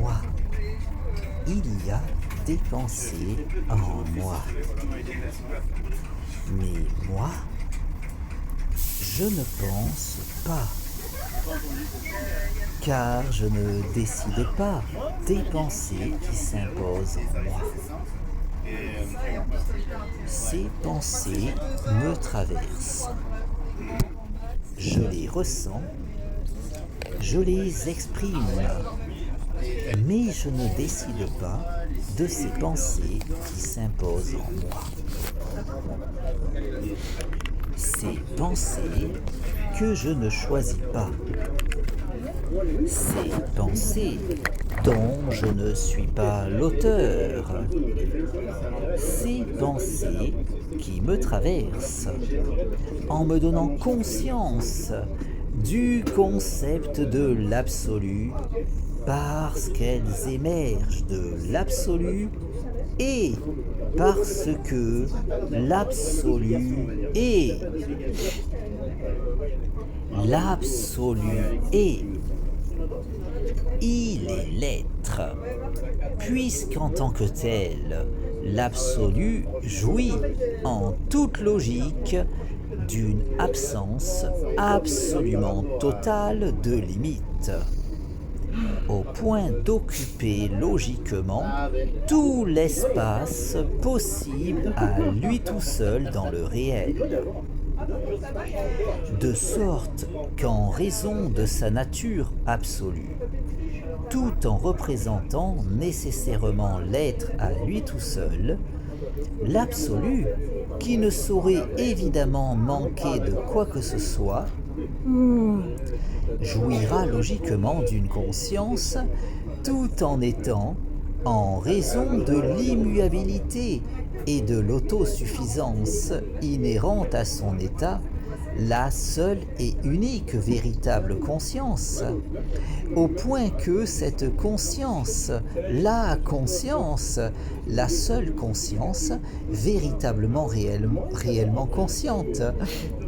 moi. Il y a des pensées en moi. Mais moi, je ne pense pas, car je ne décide pas des pensées qui s'imposent en moi. Ces pensées me traversent. Je les ressens, je les exprime, mais je ne décide pas de ces pensées qui s'imposent en moi. Ces pensées que je ne choisis pas. Ces pensées dont je ne suis pas l'auteur. Ces pensées qui me traversent en me donnant conscience du concept de l'absolu parce qu'elles émergent de l'absolu et parce que l'absolu est. L'absolu est. Il est l'être, puisqu'en tant que tel, l'absolu jouit en toute logique d'une absence absolument totale de limites, au point d'occuper logiquement tout l'espace possible à lui tout seul dans le réel. De sorte qu'en raison de sa nature absolue, tout en représentant nécessairement l'être à lui tout seul, l'absolu, qui ne saurait évidemment manquer de quoi que ce soit, jouira logiquement d'une conscience tout en étant, en raison de l'immuabilité et de l'autosuffisance inhérente à son état, la seule et unique véritable conscience, au point que cette conscience, la seule conscience, véritablement réellement consciente,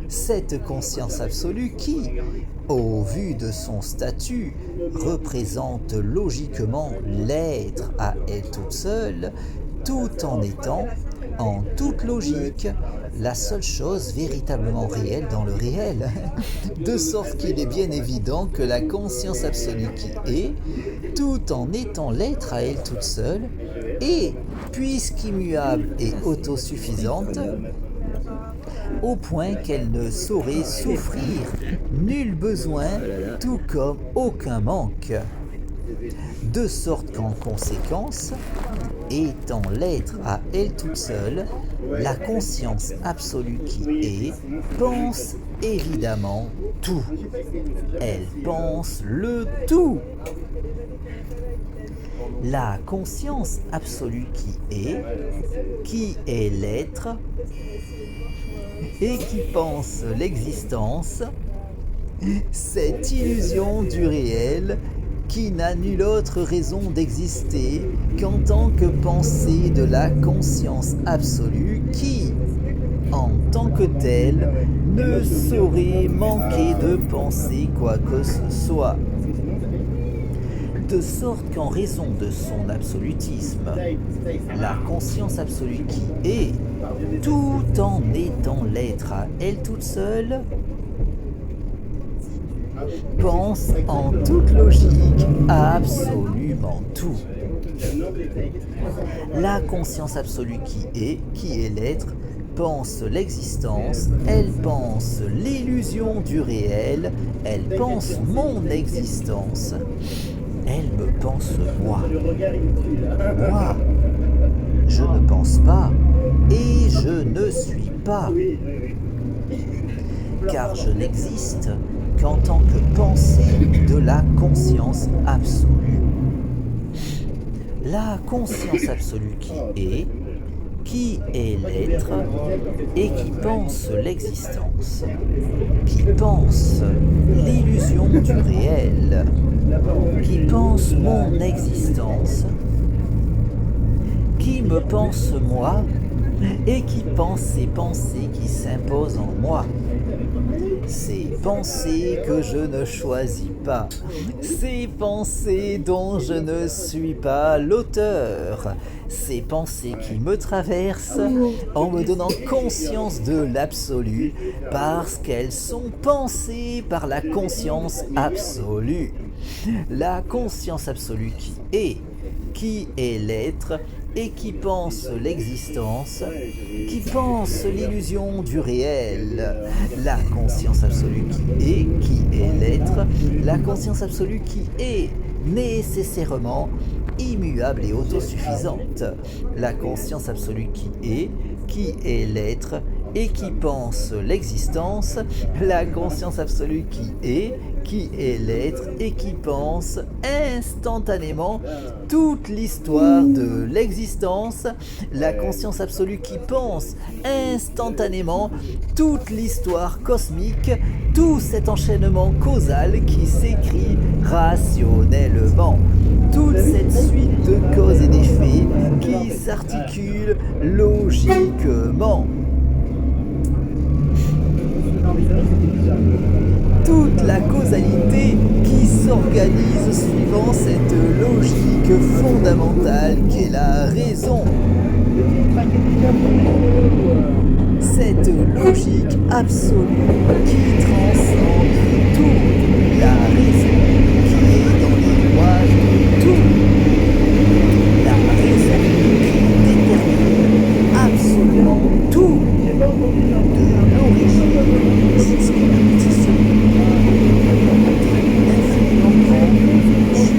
cette conscience absolue qui, au vu de son statut, représente logiquement l'être à elle toute seule, tout en étant, en toute logique, la seule chose véritablement réelle dans le réel. De sorte qu'il est bien évident que la conscience absolue qui est, tout en étant l'être à elle toute seule, est, puisqu'immuable et autosuffisante, au point qu'elle ne saurait souffrir nul besoin, tout comme aucun manque. De sorte qu'en conséquence, étant l'être à elle toute seule, la conscience absolue qui est pense évidemment tout. Elle pense le tout. La conscience absolue qui est l'être et qui pense l'existence, cette illusion du réel qui n'a nulle autre raison d'exister qu'en tant que pensée de la conscience absolue qui, en tant que telle, ne saurait manquer de penser quoi que ce soit. De sorte qu'en raison de son absolutisme, la conscience absolue qui est, tout en étant l'être à elle toute seule, pense en toute logique absolument tout. La conscience absolue qui est l'être, pense l'existence, elle pense l'illusion du réel, elle pense mon existence, elle me pense moi. Moi, je ne pense pas et je ne suis pas, car je n'existe qu'en tant que pensée de la conscience absolue. La conscience absolue qui est l'être et qui pense l'existence, qui pense l'illusion du réel, qui pense mon existence, qui me pense moi, et qui pense ces pensées qui s'imposent en moi. Ces pensées que je ne choisis pas, ces pensées dont je ne suis pas l'auteur, ces pensées qui me traversent en me donnant conscience de l'absolu parce qu'elles sont pensées par la conscience absolue. La conscience absolue qui est l'être et qui pense l'existence, qui pense l'illusion du réel, la conscience absolue qui est l'être, la conscience absolue qui est nécessairement immuable et autosuffisante, la conscience absolue qui est l'être et qui pense l'existence, la conscience absolue qui est l'être et qui pense instantanément toute l'histoire de l'existence, la conscience absolue qui pense instantanément toute l'histoire cosmique, tout cet enchaînement causal qui s'écrit rationnellement, toute cette suite de causes et d'effets qui s'articule logiquement. Toute la causalité qui s'organise suivant cette logique fondamentale qu'est la raison. Cette logique absolue qui transcende tout, la raison qui est dans les rouages de tout, la raison qui détermine absolument tout, de l'origine jusqu'à l'aboutissement.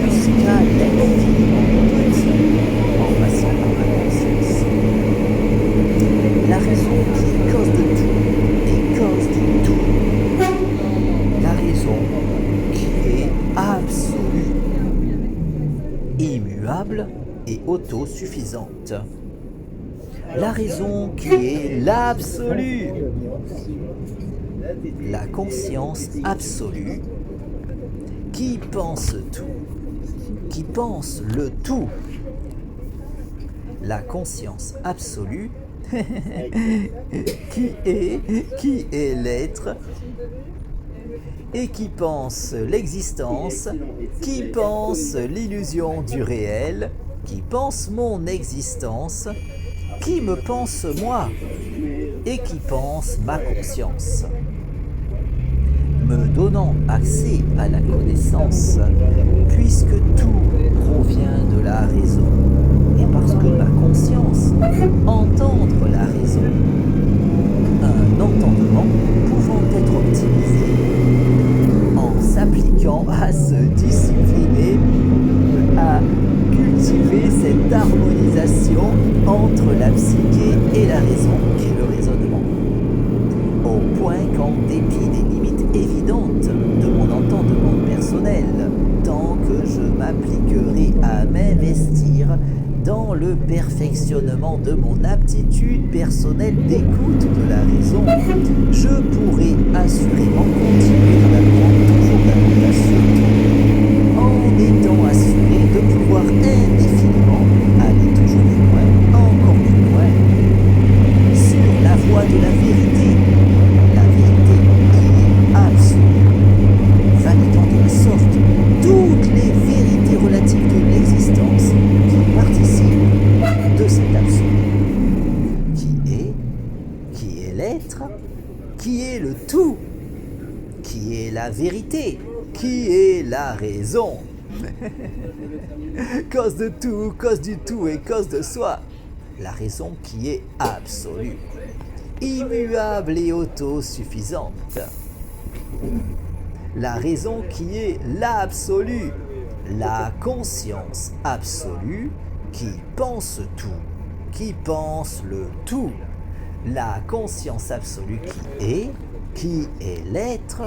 Jusqu'à l'infiniment petit, en passant par la conscience. La raison qui est cause de tout et cause du tout. La raison qui est absolue, immuable et autosuffisante. La raison qui est l'absolu. La conscience absolue qui pense tout, qui pense le tout. La conscience absolue qui est l'être et qui pense l'existence, qui pense l'illusion du réel, qui pense mon existence, qui me pense moi et qui pense ma conscience, me donnant accès à la connaissance, puisque tout provient de la raison, et parce que ma conscience, entendre la raison, un entendement pouvant être optimisé en s'appliquant à se discipliner, à cultiver cette harmonisation entre la psyché et la raison qui est le raisonnement. Au point qu'en dépit des limites évidentes de mon entendement personnel, tant que je m'appliquerai à m'investir dans le perfectionnement de mon aptitude personnelle d'écoute de la raison, je pourrai assurément continuer d'en apprendre toujours davantage sur tout, en étant assuré de pouvoir indéfiniment aller toujours plus loin, encore plus loin, sur la voie de la vérité qui est absolue, validant de la sorte toutes les vérités relatives de l'existence qui participent de cet absolu, qui est l'être, qui est le tout, qui est la vérité, qui est la raison. Cause de tout, cause du tout et cause de soi. La raison qui est absolue, immuable et autosuffisante. La raison qui est l'absolu, la conscience absolue qui pense tout, qui pense le tout. La conscience absolue qui est l'être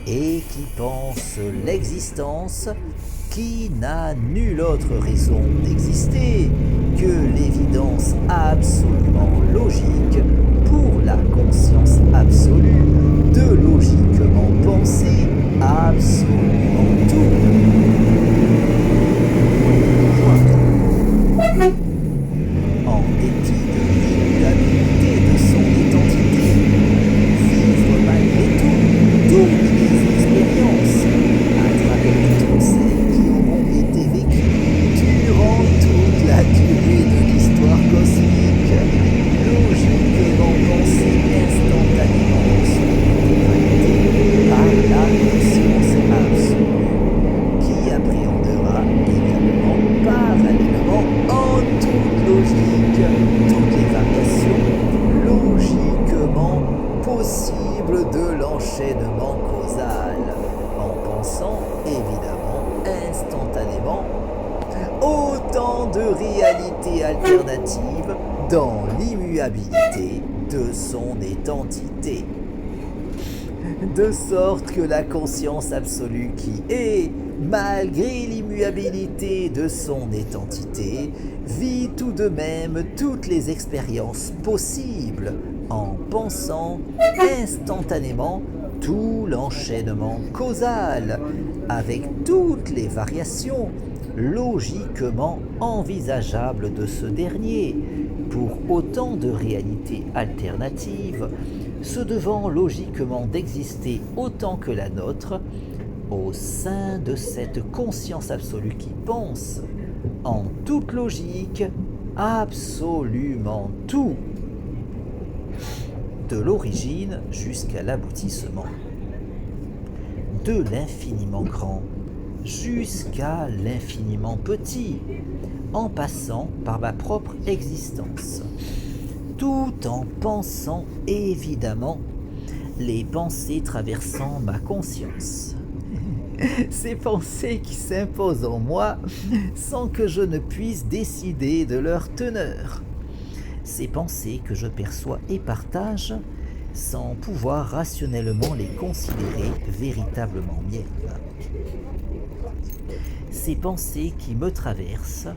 et qui pense l'existence, qui n'a nulle autre raison d'exister que l'évidence absolument logique pour la conscience absolue de logiquement penser absolument tout. En dépit de l'immuabilité instantanément autant de réalités alternatives dans l'immuabilité de son identité. De sorte que la conscience absolue qui est, malgré l'immuabilité de son identité, vit tout de même toutes les expériences possibles en pensant instantanément tout l'enchaînement causal, avec toutes les variations logiquement envisageables de ce dernier, pour autant de réalités alternatives, se devant logiquement d'exister autant que la nôtre, au sein de cette conscience absolue qui pense, en toute logique, absolument tout, de l'origine jusqu'à l'aboutissement, de l'infiniment grand jusqu'à l'infiniment petit, en passant par ma propre existence, tout en pensant évidemment les pensées traversant ma conscience. Ces pensées qui s'imposent en moi sans que je ne puisse décider de leur teneur. Ces pensées que je perçois et partage sans pouvoir rationnellement les considérer véritablement miennes. Ces pensées qui me traversent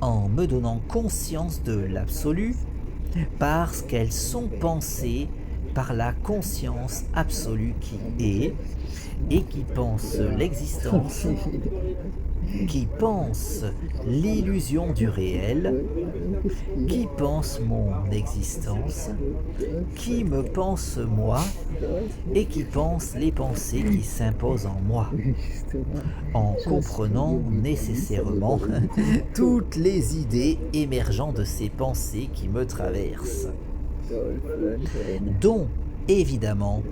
en me donnant conscience de l'absolu parce qu'elles sont pensées par la conscience absolue qui est et qui pense l'existence, qui pense l'illusion du réel, qui pense mon existence, qui me pense moi et qui pense les pensées qui s'imposent en moi, en comprenant nécessairement toutes les idées émergeant de ces pensées qui me traversent, dont évidemment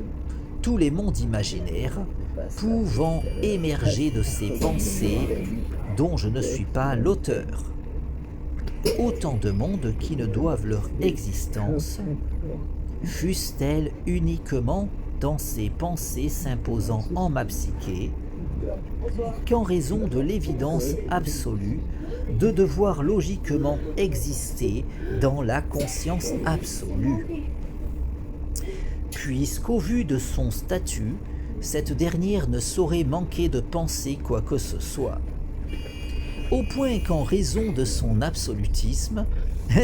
tous les mondes imaginaires pouvant émerger de ces pensées dont je ne suis pas l'auteur. Autant de mondes qui ne doivent leur existence, fussent-elles uniquement dans ces pensées s'imposant en ma psyché, qu'en raison de l'évidence absolue de devoir logiquement exister dans la conscience absolue. Puisqu'au vu de son statut, cette dernière ne saurait manquer de penser quoi que ce soit. Au point qu'en raison de son absolutisme,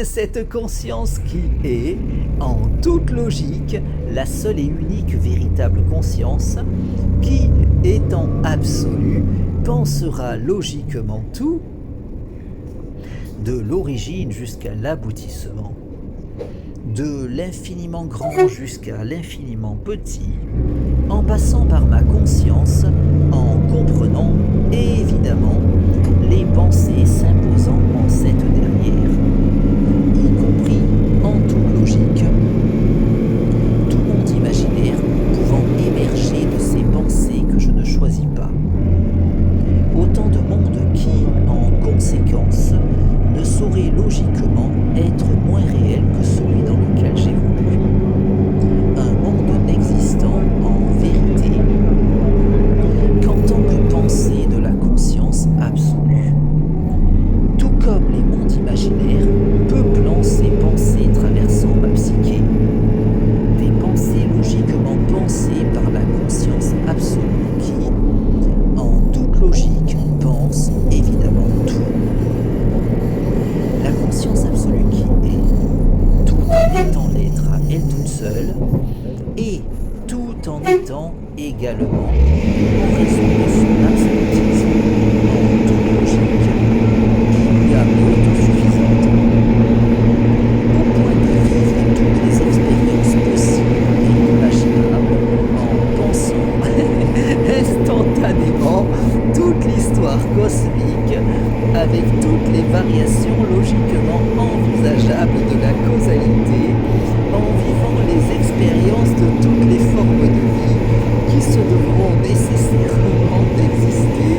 cette conscience qui est, en toute logique, la seule et unique véritable conscience, qui, étant absolue, pensera logiquement tout, de l'origine jusqu'à l'aboutissement, de l'infiniment grand jusqu'à l'infiniment petit, en passant par ma conscience, en comprenant évidemment les pensées s'imposant en cette dernière, y compris en toute logique, tout monde imaginaire pouvant émerger de ces pensées que je ne choisis pas. Autant de mondes qui, en conséquence, ne sauraient logiquement être moins réels que celui dans lequel j'évolue. Un monde n'existant en vérité qu'en tant que pensée de la conscience absolue. Tout comme les mondes imaginaires peuplant ces pensées traversant ma psyché. Des pensées logiquement pensées par la conscience absolue qui, en toute logique, pense évidemment tout. La conscience absolue qui est, tout en étant l'être à elle toute seule, et tout en étant également, en raison de son absolutisme, en toute logique, immuable et autosuffisante, au point de vivre toutes les expériences possibles et imaginables en pensant instantanément toute l'histoire cosmique avec toutes les variations logiquement envisageables de la causalité, en vivant les expériences de toutes les formes de vie qui se devront nécessairement d'exister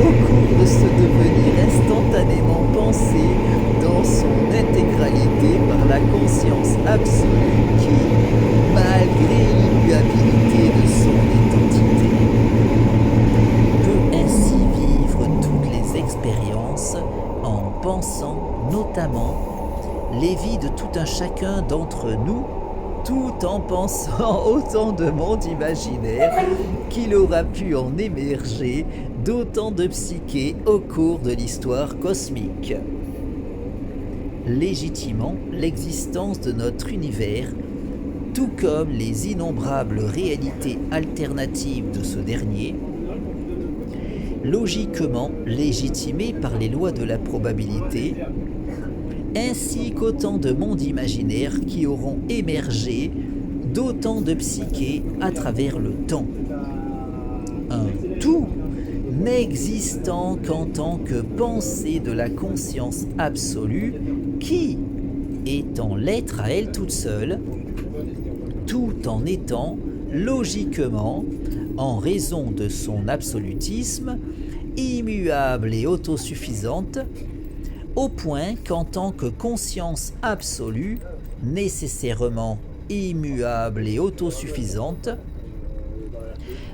au cours de ce devenir instantanément pensé dans son intégralité par la conscience absolue qui, malgré l'immuabilité de son identité, peut ainsi vivre pensant notamment les vies de tout un chacun d'entre nous, tout en pensant autant de mondes imaginaires qu'il aura pu en émerger d'autant de psychés au cours de l'histoire cosmique. Légitimant l'existence de notre univers, tout comme les innombrables réalités alternatives de ce dernier, logiquement légitimées par les lois de la probabilité, ainsi qu'autant de mondes imaginaires qui auront émergé d'autant de psychés à travers le temps. Un tout n'existant qu'en tant que pensée de la conscience absolue qui, étant l'être à elle toute seule, tout en étant logiquement, en raison de son absolutisme, immuable et autosuffisante, au point qu'en tant que conscience absolue, nécessairement immuable et autosuffisante,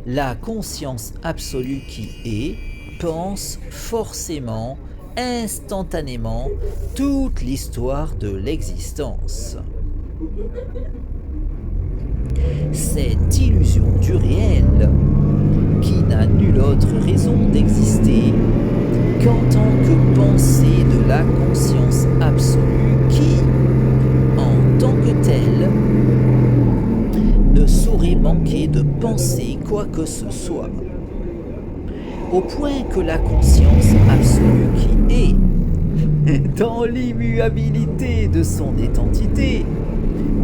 la conscience absolue qui est, pense forcément, instantanément, toute l'histoire de l'existence. Cette illusion du réel, qui n'a nulle autre raison d'exister qu'en tant que pensée de la conscience absolue qui, en tant que telle, ne saurait manquer de penser quoi que ce soit, au point que la conscience absolue qui est, dans l'immuabilité de son identité,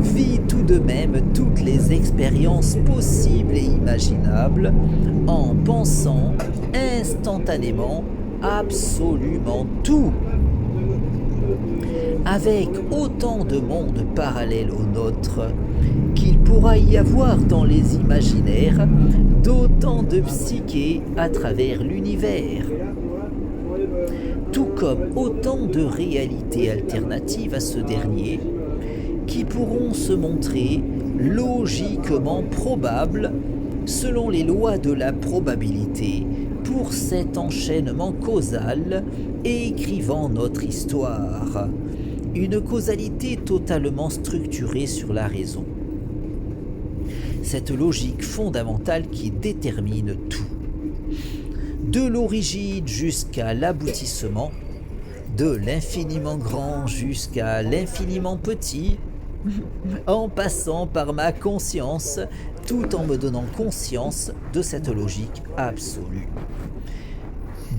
vit tout de même toutes les expériences possibles et imaginables en pensant instantanément absolument tout, avec autant de mondes parallèles au nôtre qu'il pourra y avoir dans les imaginaires d'autant de psychés à travers l'univers, tout comme autant de réalités alternatives à ce dernier qui pourront se montrer logiquement probables selon les lois de la probabilité pour cet enchaînement causal écrivant notre histoire, une causalité totalement structurée sur la raison. Cette logique fondamentale qui détermine tout, de l'origine jusqu'à l'aboutissement, de l'infiniment grand jusqu'à l'infiniment petit, en passant par ma conscience, tout en me donnant conscience de cette logique absolue.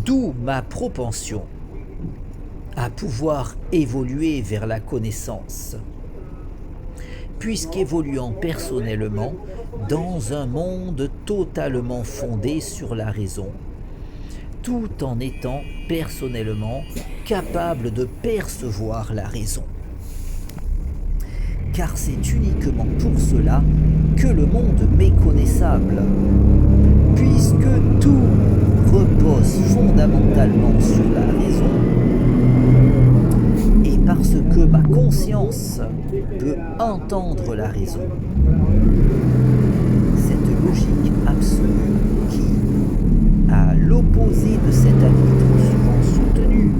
D'où ma propension à pouvoir évoluer vers la connaissance, puisqu'évoluant personnellement dans un monde totalement fondé sur la raison, tout en étant personnellement capable de percevoir la raison. Car c'est uniquement pour cela que le monde m'est connaissable, puisque tout repose fondamentalement sur la raison, et parce que ma conscience peut entendre la raison. Cette logique absolue qui, à l'opposé de cet avis trop souvent soutenu,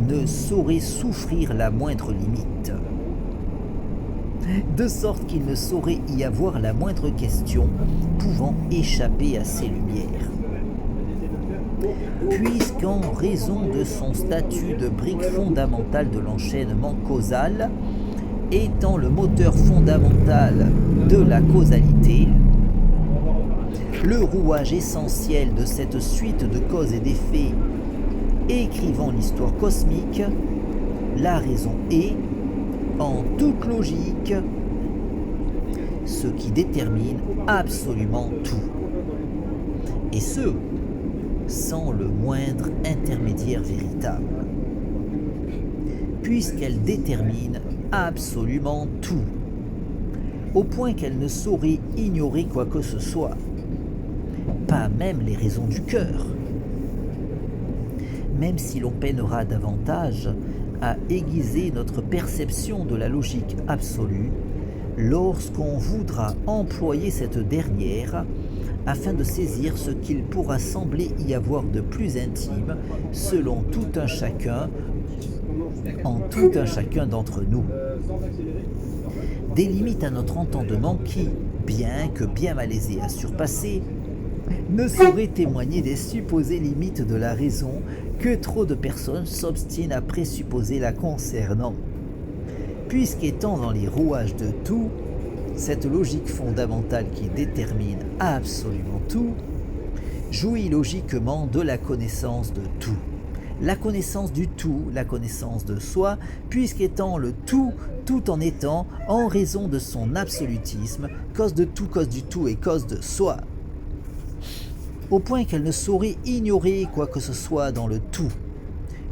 ne saurait souffrir la moindre limite, de sorte qu'il ne saurait y avoir la moindre question pouvant échapper à ces lumières. Puisqu'en raison de son statut de brique fondamentale de l'enchaînement causal, étant le moteur fondamental de la causalité, le rouage essentiel de cette suite de causes et d'effets écrivant l'histoire cosmique, la raison est, en toute logique, ce qui détermine absolument tout. Et ce, sans le moindre intermédiaire véritable, puisqu'elle détermine absolument tout, au point qu'elle ne saurait ignorer quoi que ce soit, pas même les raisons du cœur. Même si l'on peinera davantage à aiguiser notre perception de la logique absolue, lorsqu'on voudra employer cette dernière afin de saisir ce qu'il pourra sembler y avoir de plus intime selon tout un chacun, en tout un chacun d'entre nous. Des limites à notre entendement qui, bien que bien malaisées à surpasser, ne sauraient témoigner des supposées limites de la raison que trop de personnes s'obstinent à présupposer la concernant. Puisqu'étant dans les rouages de tout, cette logique fondamentale qui détermine absolument tout, jouit logiquement de la connaissance de tout. La connaissance du tout, la connaissance de soi, puisqu'étant le tout, tout en étant, en raison de son absolutisme, cause de tout, cause du tout et cause de soi. Au point qu'elle ne saurait ignorer quoi que ce soit dans le tout,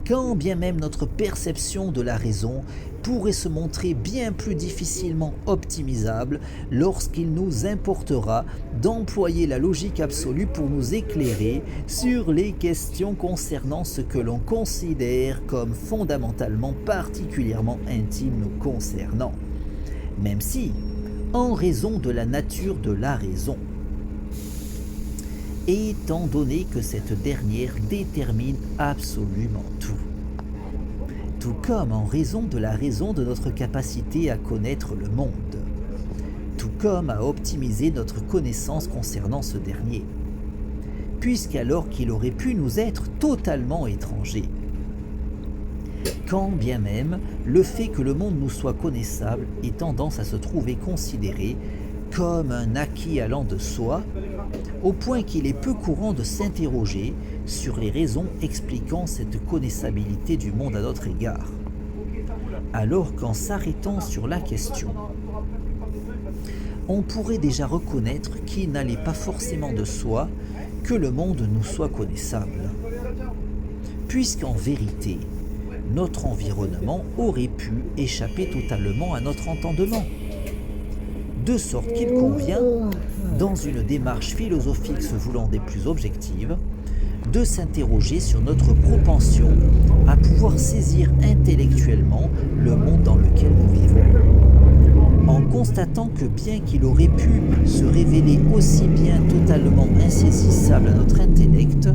quand bien même notre perception de la raison pourrait se montrer bien plus difficilement optimisable lorsqu'il nous importera d'employer la logique absolue pour nous éclairer sur les questions concernant ce que l'on considère comme fondamentalement particulièrement intime nous concernant, même si, en raison de la nature de la raison, étant donné que cette dernière détermine absolument tout comme en raison de la raison de notre capacité à connaître le monde, tout comme à optimiser notre connaissance concernant ce dernier, puisqu'alors qu'il aurait pu nous être totalement étranger. Quand bien même le fait que le monde nous soit connaissable ait tendance à se trouver considéré comme un acquis allant de soi, au point qu'il est peu courant de s'interroger sur les raisons expliquant cette connaissabilité du monde à notre égard. Alors qu'en s'arrêtant sur la question, on pourrait déjà reconnaître qu'il n'allait pas forcément de soi que le monde nous soit connaissable, puisqu'en vérité, notre environnement aurait pu échapper totalement à notre entendement, de sorte qu'il convient, dans une démarche philosophique se voulant des plus objectives, de s'interroger sur notre propension à pouvoir saisir intellectuellement le monde dans lequel nous vivons. En constatant que bien qu'il aurait pu se révéler aussi bien totalement insaisissable à notre intellect,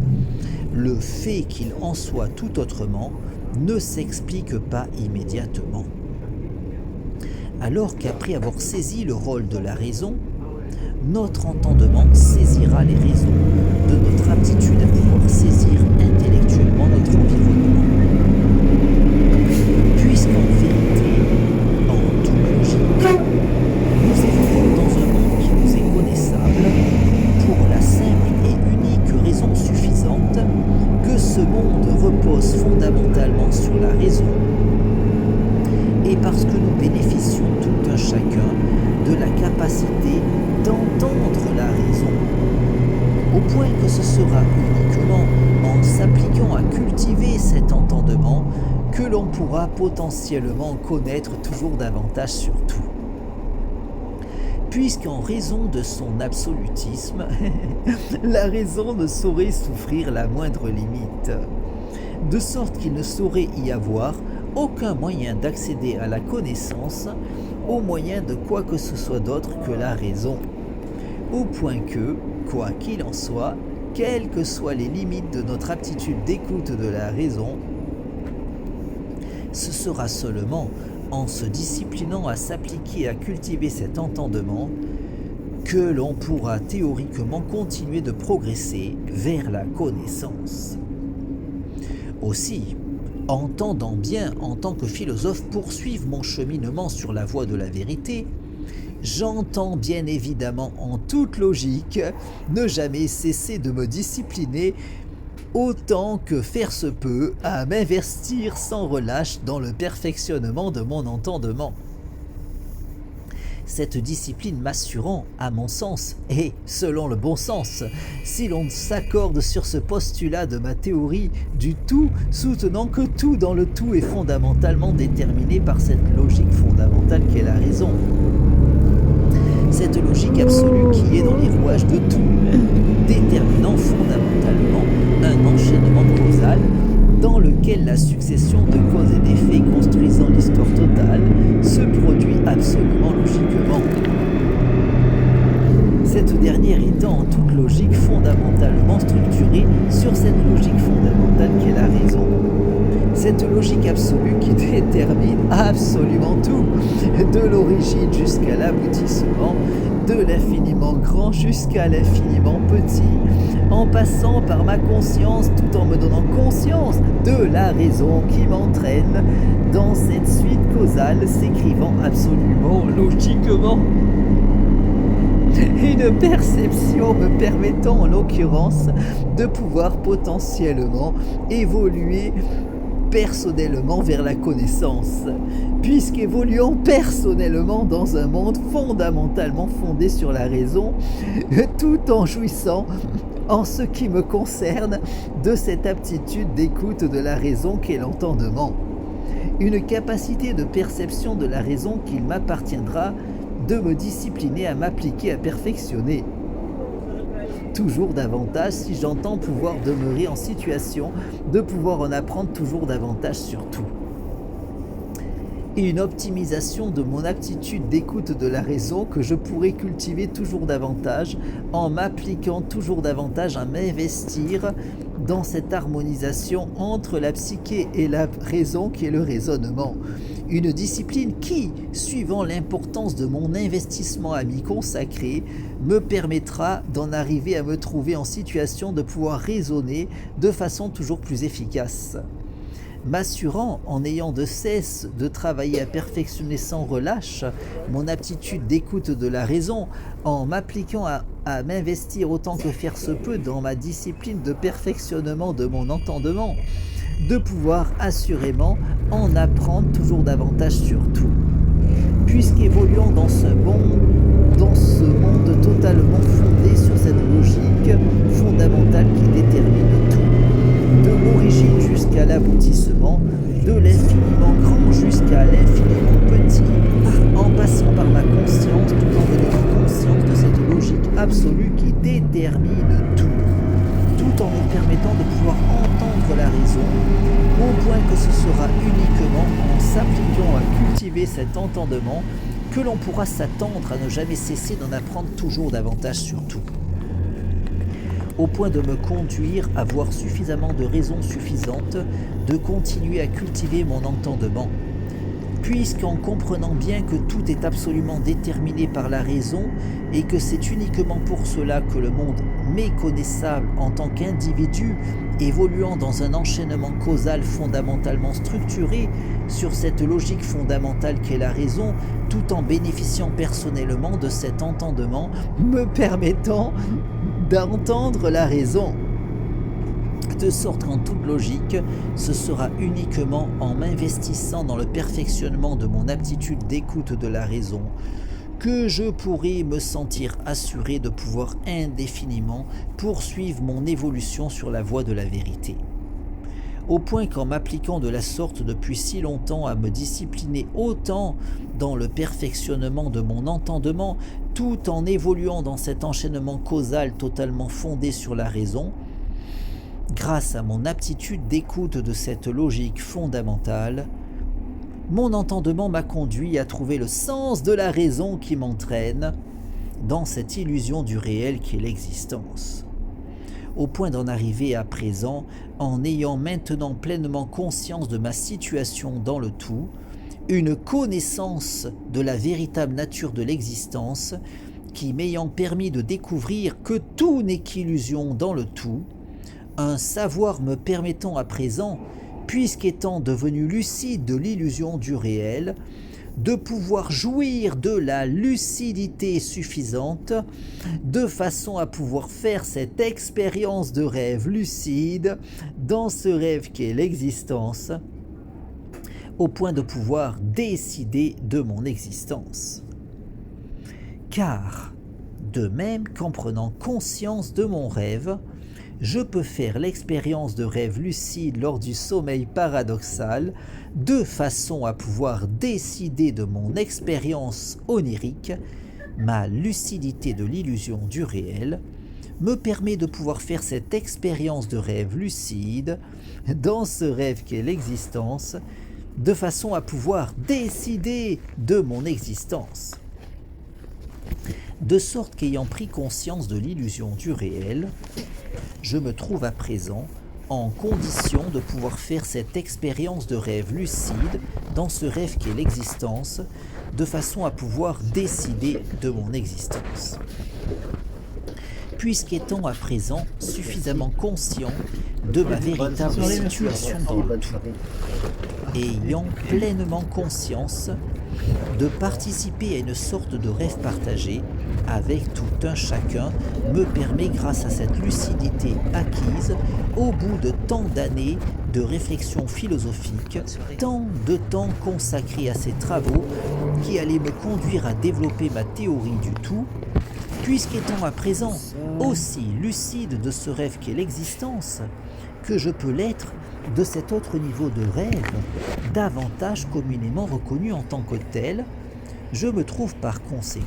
le fait qu'il en soit tout autrement ne s'explique pas immédiatement. Alors qu'après avoir saisi le rôle de la raison, notre entendement saisira les raisons de notre aptitude à pouvoir saisir intellectuellement notre environnement. Puisqu'en vérité, en toute logique, nous évoluons dans un monde qui nous est connaissable pour la simple et unique raison suffisante que ce monde repose fondamentalement sur la raison, et parce que nous bénéficions tout un chacun de la capacité d'entendre la raison, au point que ce sera uniquement en s'appliquant à cultiver cet entendement que l'on pourra potentiellement connaître toujours davantage sur tout. Puisqu'en raison de son absolutisme, la raison ne saurait souffrir la moindre limite, de sorte qu'il ne saurait y avoir aucun moyen d'accéder à la connaissance au moyen de quoi que ce soit d'autre que la raison, au point que, quoi qu'il en soit, quelles que soient les limites de notre aptitude d'écoute de la raison, ce sera seulement en se disciplinant à s'appliquer à cultiver cet entendement que l'on pourra théoriquement continuer de progresser vers la connaissance. Aussi, entendant bien en tant que philosophe poursuivre mon cheminement sur la voie de la vérité, j'entends bien évidemment en toute logique ne jamais cesser de me discipliner autant que faire se peut à m'investir sans relâche dans le perfectionnement de mon entendement. Cette discipline m'assurant, à mon sens, et selon le bon sens, si l'on s'accorde sur ce postulat de ma théorie du tout, soutenant que tout dans le tout est fondamentalement déterminé par cette logique fondamentale qu'est la raison. Cette logique absolue qui est dans les rouages de tout, déterminant fondamentalement un enchaînement causal dans lequel la succession de causes et d'effets construisant l'histoire totale se produit absolument logiquement. cette dernière étant en toute logique fondamentalement structurée sur cette logique fondamentale qu'est la raison. Cette logique absolue qui détermine absolument tout, de l'origine jusqu'à l'aboutissement, de l'infiniment grand jusqu'à l'infiniment petit, en passant par ma conscience tout en me donnant conscience de la raison qui m'entraîne dans cette suite causale s'écrivant absolument logiquement. Une perception me permettant en l'occurrence de pouvoir potentiellement évoluer personnellement vers la connaissance, puisqu'évoluant personnellement dans un monde fondamentalement fondé sur la raison, tout en jouissant, en ce qui me concerne, de cette aptitude d'écoute de la raison qu'est l'entendement, une capacité de perception de la raison qu'il m'appartiendra de me discipliner à m'appliquer à perfectionner. Toujours davantage si j'entends pouvoir demeurer en situation de pouvoir en apprendre toujours davantage sur tout. Et une optimisation de mon aptitude d'écoute de la raison que je pourrais cultiver toujours davantage en m'appliquant toujours davantage à m'investir dans cette harmonisation entre la psyché et la raison qui est le raisonnement. Une discipline qui, suivant l'importance de mon investissement à m'y consacrer, me permettra d'en arriver à me trouver en situation de pouvoir raisonner de façon toujours plus efficace. M'assurant, en ayant de cesse de travailler à perfectionner sans relâche mon aptitude d'écoute de la raison, en m'appliquant à m'investir autant que faire se peut dans ma discipline de perfectionnement de mon entendement, de pouvoir assurément en apprendre toujours davantage sur tout. Puisqu'évoluant dans ce monde totalement fondé sur cette logique fondamentale qui détermine tout, de l'origine jusqu'à l'aboutissement, de l'infiniment grand jusqu'à l'infiniment petit, en passant par ma conscience tout en ayant conscience de cette logique absolue qui détermine tout en me permettant de pouvoir entendre la raison, au point que ce sera uniquement en s'appliquant à cultiver cet entendement que l'on pourra s'attendre à ne jamais cesser d'en apprendre toujours davantage sur tout, au point de me conduire à avoir suffisamment de raisons suffisantes de continuer à cultiver mon entendement, puisqu'en comprenant bien que tout est absolument déterminé par la raison et que c'est uniquement pour cela que le monde méconnaissable en tant qu'individu évoluant dans un enchaînement causal fondamentalement structuré sur cette logique fondamentale qu'est la raison, tout en bénéficiant personnellement de cet entendement me permettant d'entendre la raison. De sorte qu'en toute logique, ce sera uniquement en m'investissant dans le perfectionnement de mon aptitude d'écoute de la raison que je pourrai me sentir assuré de pouvoir indéfiniment poursuivre mon évolution sur la voie de la vérité. Au point qu'en m'appliquant de la sorte depuis si longtemps à me discipliner autant dans le perfectionnement de mon entendement, tout en évoluant dans cet enchaînement causal totalement fondé sur la raison, grâce à mon aptitude d'écoute de cette logique fondamentale, mon entendement m'a conduit à trouver le sens de la raison qui m'entraîne dans cette illusion du réel qui est l'existence, au point d'en arriver à présent, en ayant maintenant pleinement conscience de ma situation dans le tout, une connaissance de la véritable nature de l'existence qui m'ayant permis de découvrir que tout n'est qu'illusion dans le tout, un savoir me permettant à présent, puisqu'étant devenu lucide de l'illusion du réel, de pouvoir jouir de la lucidité suffisante, de façon à pouvoir faire cette expérience de rêve lucide dans ce rêve qu'est l'existence, au point de pouvoir décider de mon existence. Car, de même qu'en prenant conscience de mon rêve, je peux faire l'expérience de rêve lucide lors du sommeil paradoxal de façon à pouvoir décider de mon expérience onirique. Ma lucidité de l'illusion du réel me permet de pouvoir faire cette expérience de rêve lucide dans ce rêve qu'est l'existence de façon à pouvoir décider de mon existence. de sorte qu'ayant pris conscience de l'illusion du réel, je me trouve à présent en condition de pouvoir faire cette expérience de rêve lucide dans ce rêve qu'est l'existence, de façon à pouvoir décider de mon existence. Puisqu'étant à présent suffisamment conscient de ma véritable situation dans le tout, et ayant pleinement conscience de participer à une sorte de rêve partagé avec tout un chacun, me permet, grâce à cette lucidité acquise, au bout de tant d'années de réflexion philosophique, tant de temps consacré à ces travaux qui allaient me conduire à développer ma théorie du tout, puisqu'étant à présent aussi lucide de ce rêve qu'est l'existence, que je peux l'être de cet autre niveau de rêve, davantage communément reconnu en tant que tel, je me trouve par conséquent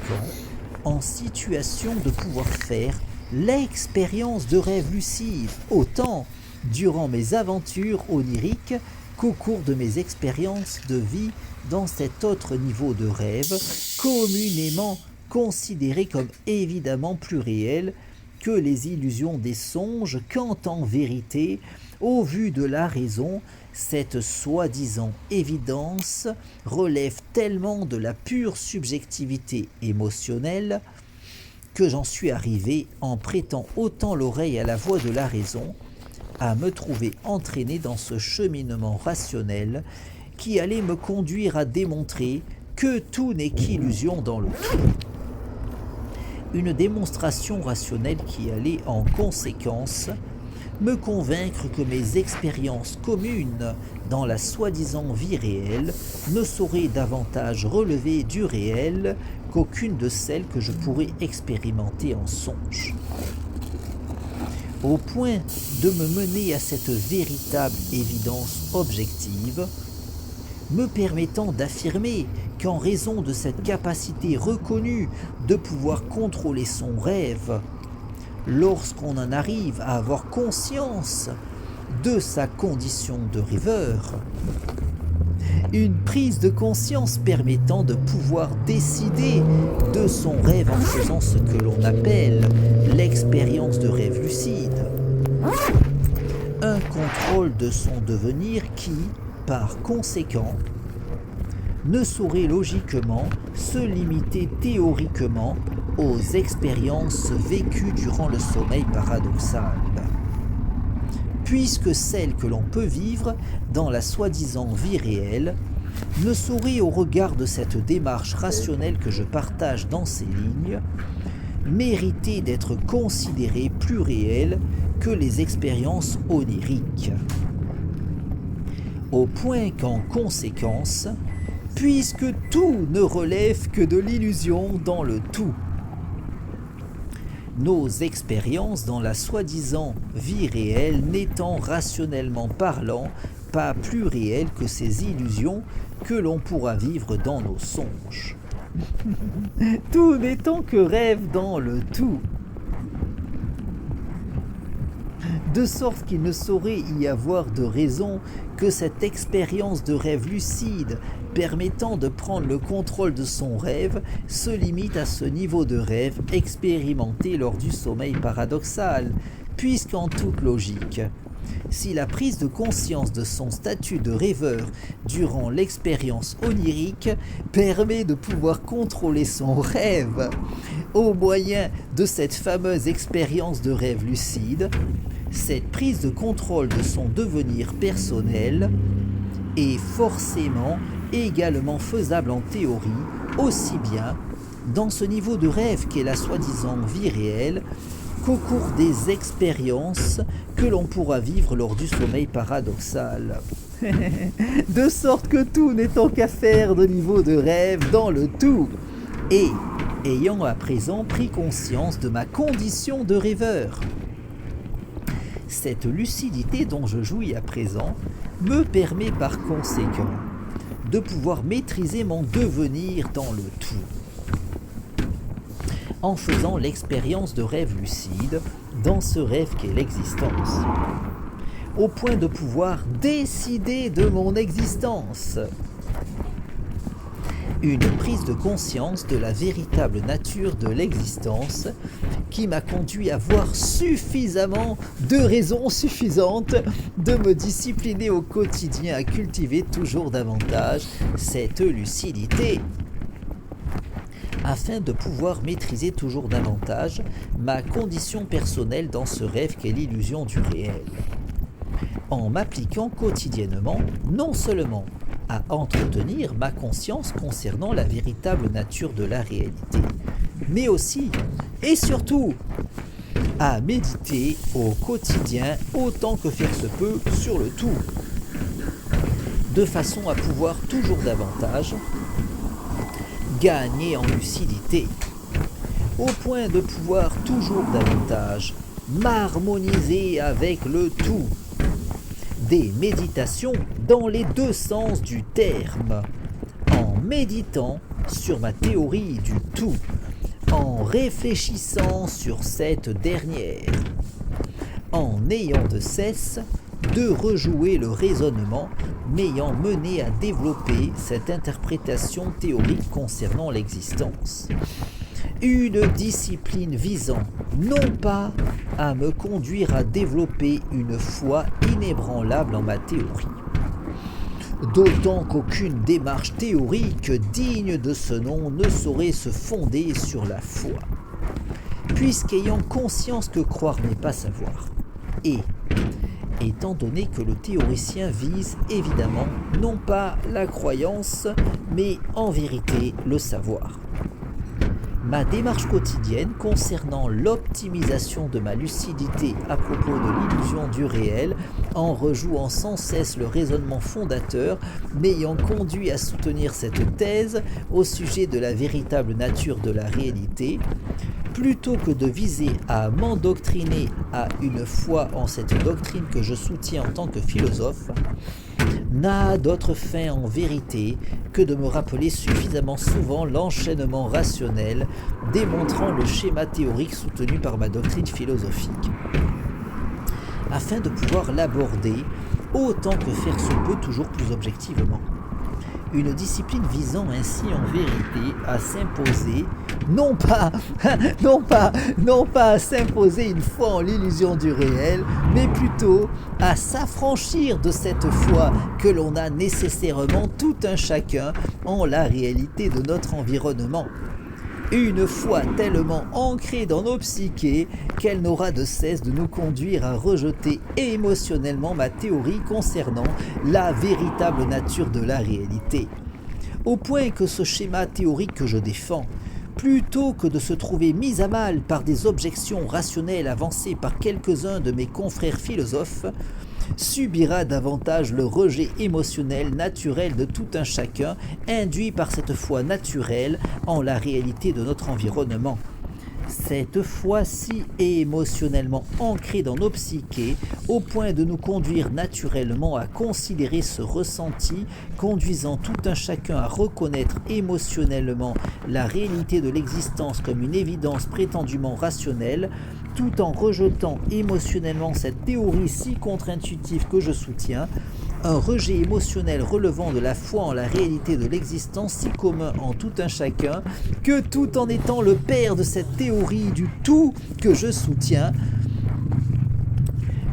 en situation de pouvoir faire l'expérience de rêve lucide, autant durant mes aventures oniriques qu'au cours de mes expériences de vie dans cet autre niveau de rêve, communément considéré comme évidemment plus réel que les illusions des songes, quand en vérité, au vu de la raison, cette soi-disant évidence relève tellement de la pure subjectivité émotionnelle que j'en suis arrivé, en prêtant autant l'oreille à la voix de la raison, à me trouver entraîné dans ce cheminement rationnel qui allait me conduire à démontrer que tout n'est qu'illusion dans le tout. Une démonstration rationnelle qui allait en conséquence me convaincre que mes expériences communes dans la soi-disant vie réelle ne sauraient davantage relever du réel qu'aucune de celles que je pourrais expérimenter en songe. Au point de me mener à cette véritable évidence objective, me permettant d'affirmer qu'en raison de cette capacité reconnue de pouvoir contrôler son rêve, lorsqu'on en arrive à avoir conscience de sa condition de rêveur, une prise de conscience permettant de pouvoir décider de son rêve en faisant ce que l'on appelle l'expérience de rêve lucide, un contrôle de son devenir qui, par conséquent, ne saurait logiquement se limiter théoriquement aux expériences vécues durant le sommeil paradoxal, puisque celles que l'on peut vivre dans la soi-disant vie réelle ne saurait, au regard de cette démarche rationnelle que je partage dans ces lignes, mériter d'être considérées plus réelles que les expériences oniriques. Au point qu'en conséquence, puisque tout ne relève que de l'illusion dans le tout, nos expériences dans la soi-disant vie réelle n'étant rationnellement parlant pas plus réelles que ces illusions que l'on pourra vivre dans nos songes. Tout n'étant que rêve dans le tout, de sorte qu'il ne saurait y avoir de raison que cette expérience de rêve lucide permettant de prendre le contrôle de son rêve se limite à ce niveau de rêve expérimenté lors du sommeil paradoxal, puisqu'en toute logique, si la prise de conscience de son statut de rêveur durant l'expérience onirique permet de pouvoir contrôler son rêve au moyen de cette fameuse expérience de rêve lucide, cette prise de contrôle de son devenir personnel est forcément également faisable en théorie, aussi bien dans ce niveau de rêve qu'est la soi-disant vie réelle, qu'au cours des expériences que l'on pourra vivre lors du sommeil paradoxal. De sorte que tout n'étant qu'affaire de niveau de rêve dans le tout, et ayant à présent pris conscience de ma condition de rêveur, cette lucidité dont je jouis à présent me permet par conséquent de pouvoir maîtriser mon devenir dans le tout, en faisant l'expérience de rêve lucide dans ce rêve qu'est l'existence, au point de pouvoir décider de mon existence. Une prise de conscience de la véritable nature de l'existence qui m'a conduit à voir suffisamment de raisons suffisantes de me discipliner au quotidien, à cultiver toujours davantage cette lucidité, afin de pouvoir maîtriser toujours davantage ma condition personnelle dans ce rêve qu'est l'illusion du réel, en m'appliquant quotidiennement non seulement à entretenir ma conscience concernant la véritable nature de la réalité, mais aussi et surtout à méditer au quotidien autant que faire se peut sur le tout, de façon à pouvoir toujours davantage gagner en lucidité, au point de pouvoir toujours davantage m'harmoniser avec le tout. Des méditations dans les deux sens du terme, en méditant sur ma théorie du tout, en réfléchissant sur cette dernière, en n'ayant de cesse de rejouer le raisonnement m'ayant mené à développer cette interprétation théorique concernant l'existence. Une discipline visant non pas à me conduire à développer une foi inébranlable en ma théorie, d'autant qu'aucune démarche théorique digne de ce nom ne saurait se fonder sur la foi, puisqu'ayant conscience que croire n'est pas savoir, et étant donné que le théoricien vise évidemment non pas la croyance, mais en vérité le savoir. Ma démarche quotidienne concernant l'optimisation de ma lucidité à propos de l'illusion du réel, en rejouant sans cesse le raisonnement fondateur, m'ayant conduit à soutenir cette thèse au sujet de la véritable nature de la réalité, plutôt que de viser à m'endoctriner à une foi en cette doctrine que je soutiens en tant que philosophe, n'a d'autre fin en vérité que de me rappeler suffisamment souvent l'enchaînement rationnel démontrant le schéma théorique soutenu par ma doctrine philosophique, afin de pouvoir l'aborder autant que faire se peut toujours plus objectivement. Une discipline visant ainsi en vérité à s'imposer, non pas à s'imposer une foi en l'illusion du réel, mais plutôt à s'affranchir de cette foi que l'on a nécessairement tout un chacun en la réalité de notre environnement. Une foi tellement ancrée dans nos psychés qu'elle n'aura de cesse de nous conduire à rejeter émotionnellement ma théorie concernant la véritable nature de la réalité. Au point que ce schéma théorique que je défends, plutôt que de se trouver mis à mal par des objections rationnelles avancées par quelques-uns de mes confrères philosophes, subira davantage le rejet émotionnel naturel de tout un chacun, induit par cette foi naturelle en la réalité de notre environnement. Cette foi si émotionnellement ancrée dans nos psychés, au point de nous conduire naturellement à considérer ce ressenti, conduisant tout un chacun à reconnaître émotionnellement la réalité de l'existence comme une évidence prétendument rationnelle, tout en rejetant émotionnellement cette théorie si contre-intuitive que je soutiens, un rejet émotionnel relevant de la foi en la réalité de l'existence si commun en tout un chacun, que tout en étant le père de cette théorie du tout que je soutiens,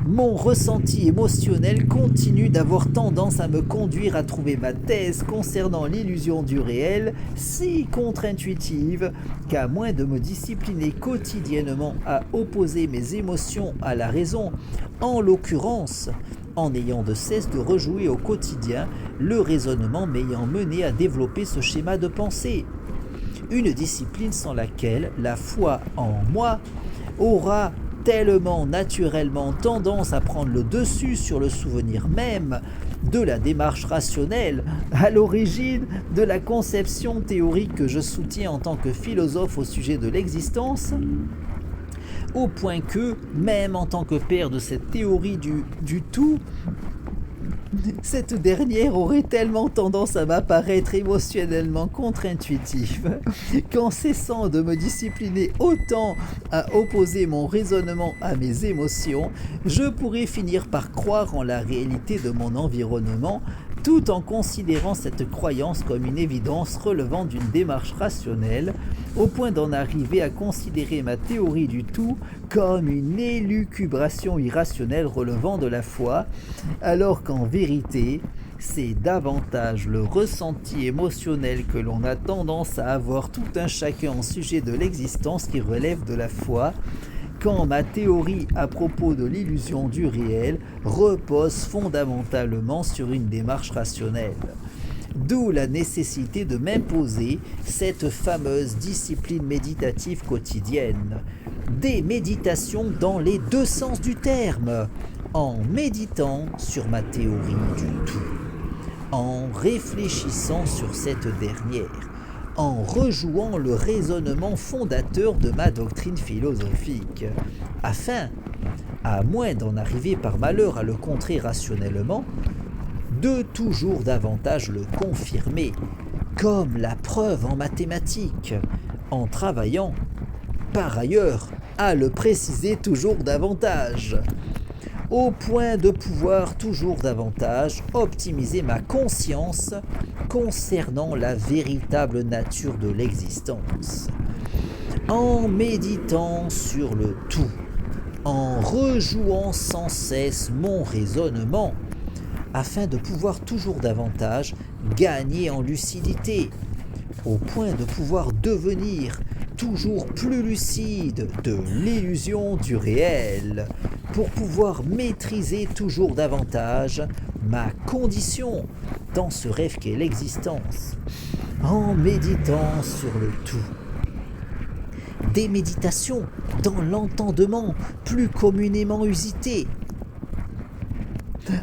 mon ressenti émotionnel continue d'avoir tendance à me conduire à trouver ma thèse concernant l'illusion du réel si contre-intuitive qu'à moins de me discipliner quotidiennement à opposer mes émotions à la raison, en l'occurrence en ayant de cesse de rejouer au quotidien le raisonnement m'ayant mené à développer ce schéma de pensée. Une discipline sans laquelle la foi en moi aura tellement naturellement tendance à prendre le dessus sur le souvenir même de la démarche rationnelle à l'origine de la conception théorique que je soutiens en tant que philosophe au sujet de l'existence, au point que, même en tant que père de cette théorie du tout, cette dernière aurait tellement tendance à m'apparaître émotionnellement contre-intuitive qu'en cessant de me discipliner autant à opposer mon raisonnement à mes émotions, je pourrais finir par croire en la réalité de mon environnement tout en considérant cette croyance comme une évidence relevant d'une démarche rationnelle, au point d'en arriver à considérer ma théorie du tout comme une élucubration irrationnelle relevant de la foi, alors qu'en vérité, c'est davantage le ressenti émotionnel que l'on a tendance à avoir tout un chacun en sujet de l'existence qui relève de la foi, quand ma théorie à propos de l'illusion du réel repose fondamentalement sur une démarche rationnelle. D'où la nécessité de m'imposer cette fameuse discipline méditative quotidienne. Des méditations dans les deux sens du terme, en méditant sur ma théorie du tout, en réfléchissant sur cette dernière, en rejouant le raisonnement fondateur de ma doctrine philosophique, afin, à moins d'en arriver par malheur à le contrer rationnellement, de toujours davantage le confirmer, comme la preuve en mathématiques, en travaillant, par ailleurs, à le préciser toujours davantage, au point de pouvoir toujours davantage optimiser ma conscience concernant la véritable nature de l'existence. En méditant sur le tout, en rejouant sans cesse mon raisonnement, afin de pouvoir toujours davantage gagner en lucidité, au point de pouvoir devenir toujours plus lucide de l'illusion du réel, pour pouvoir maîtriser toujours davantage ma condition dans ce rêve qu'est l'existence, en méditant sur le tout. Des méditations dans l'entendement plus communément usité,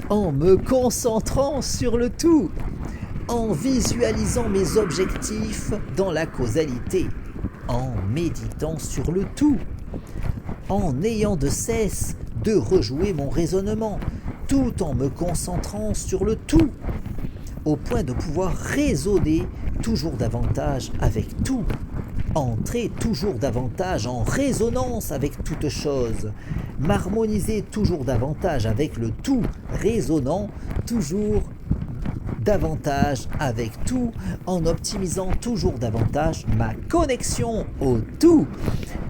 en me concentrant sur le tout, en visualisant mes objectifs dans la causalité, en méditant sur le tout, en n'ayant de cesse de rejouer mon raisonnement, tout en me concentrant sur le tout, au point de pouvoir raisonner toujours davantage avec tout, entrer toujours davantage en résonance avec toute chose, m'harmoniser toujours davantage avec le tout, résonnant toujours davantage avec tout, en optimisant toujours davantage ma connexion au tout,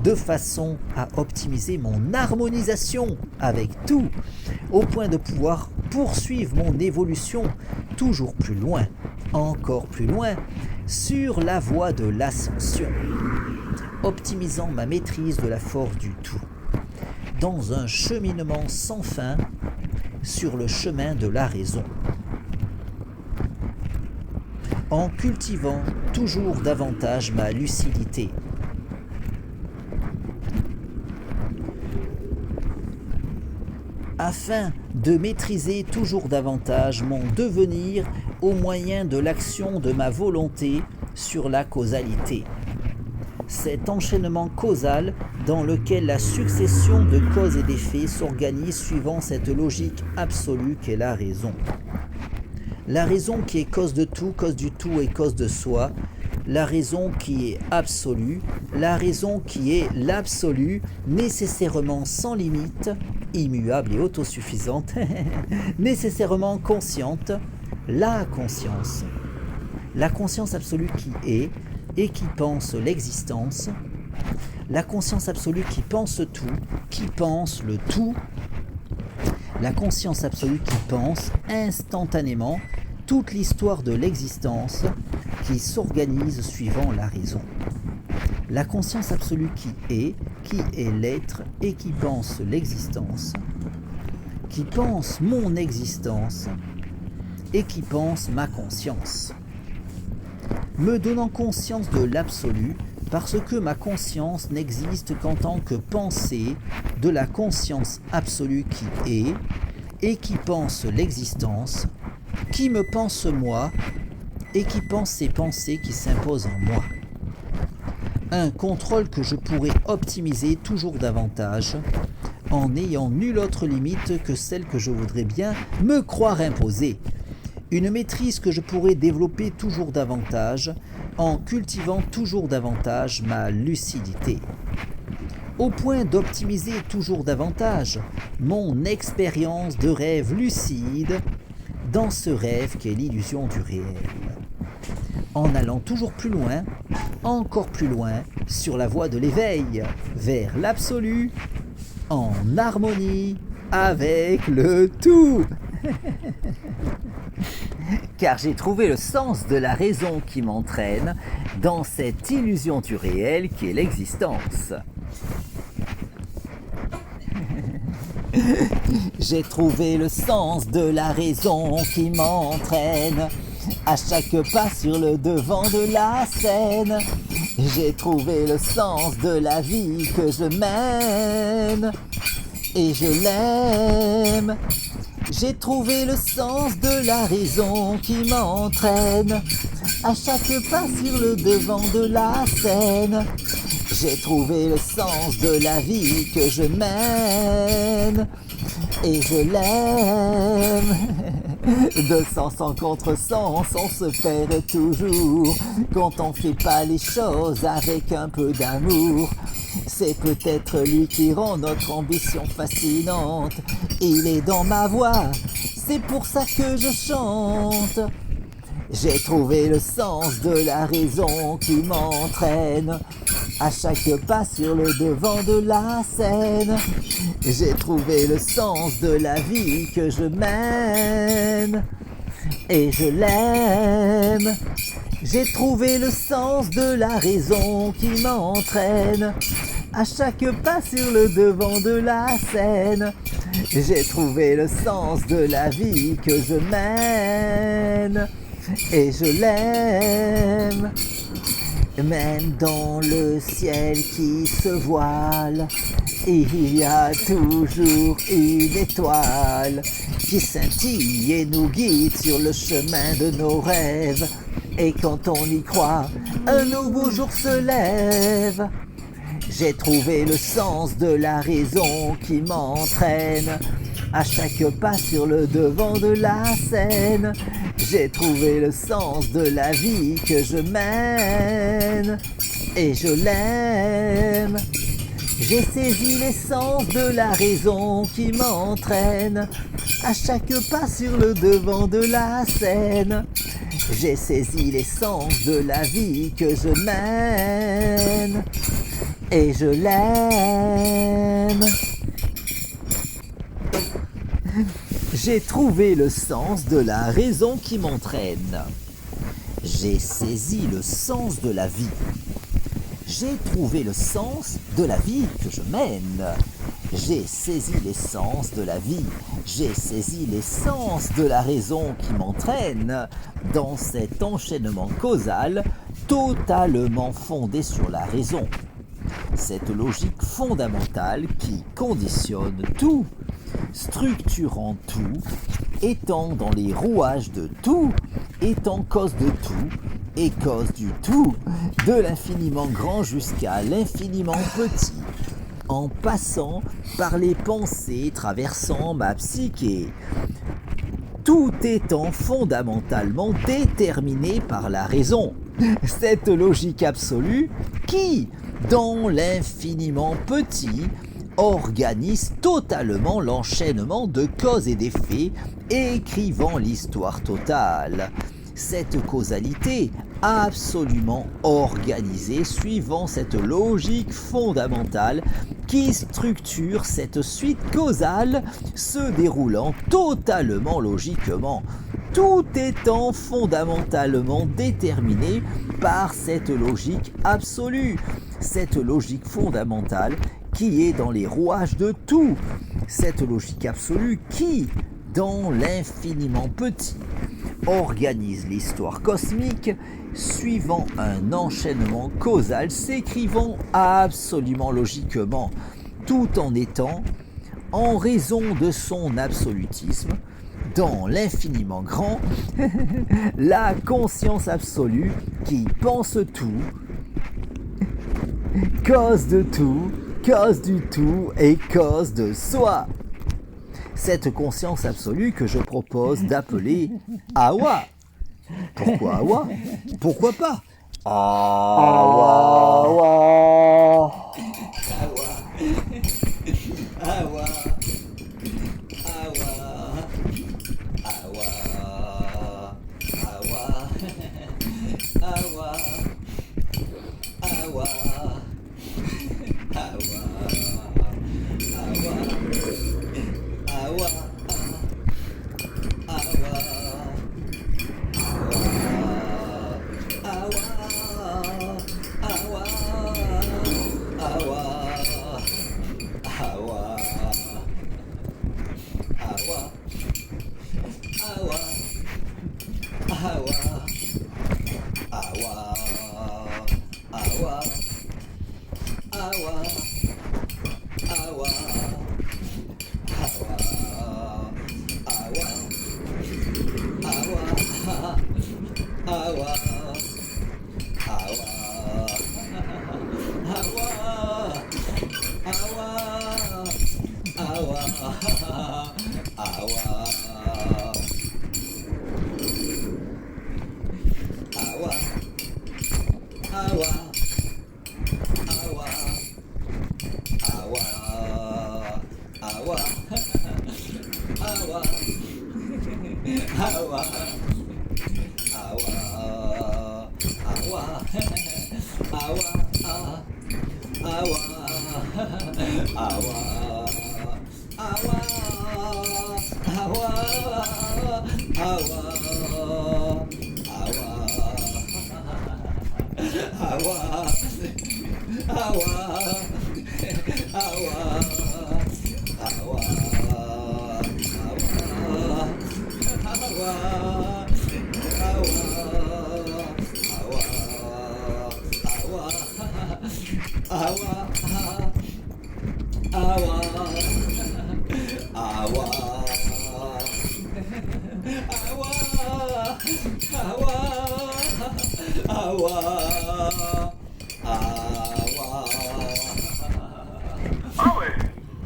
de façon à optimiser mon harmonisation avec tout, au point de pouvoir poursuivre mon évolution toujours plus loin, encore plus loin, sur la voie de l'ascension, optimisant ma maîtrise de la force du tout, dans un cheminement sans fin sur le chemin de la raison, en cultivant toujours davantage ma lucidité, afin de maîtriser toujours davantage mon devenir au moyen de l'action de ma volonté sur la causalité. Cet enchaînement causal dans lequel la succession de causes et d'effets s'organise suivant cette logique absolue qu'est la raison. La raison qui est cause de tout, cause du tout et cause de soi, la raison qui est absolue, la raison qui est l'absolu, nécessairement sans limite, immuable et autosuffisante, nécessairement consciente, la conscience absolue qui est et qui pense l'existence, la conscience absolue qui pense tout, qui pense le tout, la conscience absolue qui pense instantanément toute l'histoire de l'existence qui s'organise suivant la raison. La conscience absolue qui est l'être et qui pense l'existence, qui pense mon existence et qui pense ma conscience. Me donnant conscience de l'absolu parce que ma conscience n'existe qu'en tant que pensée de la conscience absolue qui est et qui pense l'existence, qui me pense moi et qui pense ces pensées qui s'imposent en moi. Un contrôle que je pourrais optimiser toujours davantage en n'ayant nulle autre limite que celle que je voudrais bien me croire imposer. Une maîtrise que je pourrais développer toujours davantage en cultivant toujours davantage ma lucidité, au point d'optimiser toujours davantage mon expérience de rêve lucide dans ce rêve qu'est l'illusion du réel, en allant toujours plus loin, encore plus loin, sur la voie de l'éveil, vers l'absolu, en harmonie avec le tout. Car j'ai trouvé le sens de la raison qui m'entraîne dans cette illusion du réel qu'est l'existence. J'ai trouvé le sens de la raison qui m'entraîne à chaque pas sur le devant de la scène. J'ai trouvé le sens de la vie que je mène et je l'aime. J'ai trouvé le sens de la raison qui m'entraîne à chaque pas sur le devant de la scène. J'ai trouvé le sens de la vie que je mène et je l'aime. De sens en contresens, on se perd toujours quand on fait pas les choses avec un peu d'amour. C'est peut-être lui qui rend notre ambition fascinante. Il est dans ma voix, c'est pour ça que je chante. J'ai trouvé le sens de la raison qui m'entraîne à chaque pas sur le devant de la scène. J'ai trouvé le sens de la vie que je mène et je l'aime. J'ai trouvé le sens de la raison qui m'entraîne à chaque pas sur le devant de la scène. J'ai trouvé le sens de la vie que je mène et je l'aime. Même dans le ciel qui se voile, il y a toujours une étoile qui scintille et nous guide sur le chemin de nos rêves. Et quand on y croit, un nouveau jour se lève. J'ai trouvé le sens de la raison qui m'entraîne à chaque pas sur le devant de la scène. J'ai trouvé le sens de la vie que je mène et je l'aime. J'ai saisi l'essence de la raison qui m'entraîne à chaque pas sur le devant de la scène. J'ai saisi l'essence de la vie que je mène et je l'aime. J'ai trouvé le sens de la raison qui m'entraîne. J'ai saisi le sens de la vie. J'ai trouvé le sens de la vie que je mène. J'ai saisi l'essence de la vie. J'ai saisi l'essence de la raison qui m'entraîne dans cet enchaînement causal totalement fondé sur la raison. Cette logique fondamentale qui conditionne tout, structurant tout, étant dans les rouages de tout, étant cause de tout, et cause du tout, de l'infiniment grand jusqu'à l'infiniment petit, en passant par les pensées traversant ma psyché, tout étant fondamentalement déterminé par la raison. Cette logique absolue qui, dans l'infiniment petit, organise totalement l'enchaînement de causes et d'effets, écrivant l'histoire totale. Cette causalité absolument organisée suivant cette logique fondamentale qui structure cette suite causale se déroulant totalement logiquement, tout étant fondamentalement déterminé par cette logique absolue, cette logique fondamentale qui est dans les rouages de tout, cette logique absolue qui, dans l'infiniment petit, organise l'histoire cosmique suivant un enchaînement causal s'écrivant absolument logiquement, tout en étant, en raison de son absolutisme, dans l'infiniment grand, la conscience absolue qui pense tout, cause de tout, cause du tout et cause de soi. Cette conscience absolue que je propose d'appeler Awa. Pourquoi Awa? Pourquoi pas Awa. Awa. Awa. Awa. Awa. awa, awa, awa, awa, awa, awa,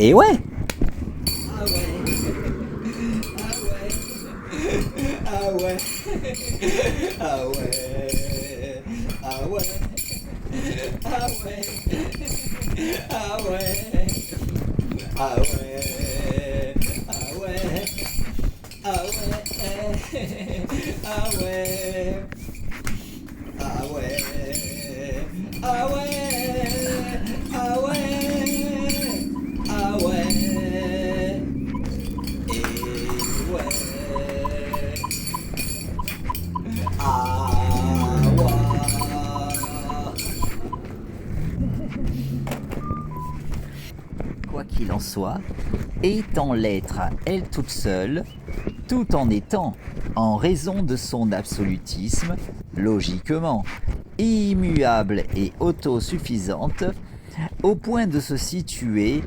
Et ouais. Quoi qu'il en soit, étant l'être à elle toute seule, tout en étant, en raison de son absolutisme, logiquement, immuable et autosuffisante, au point de se situer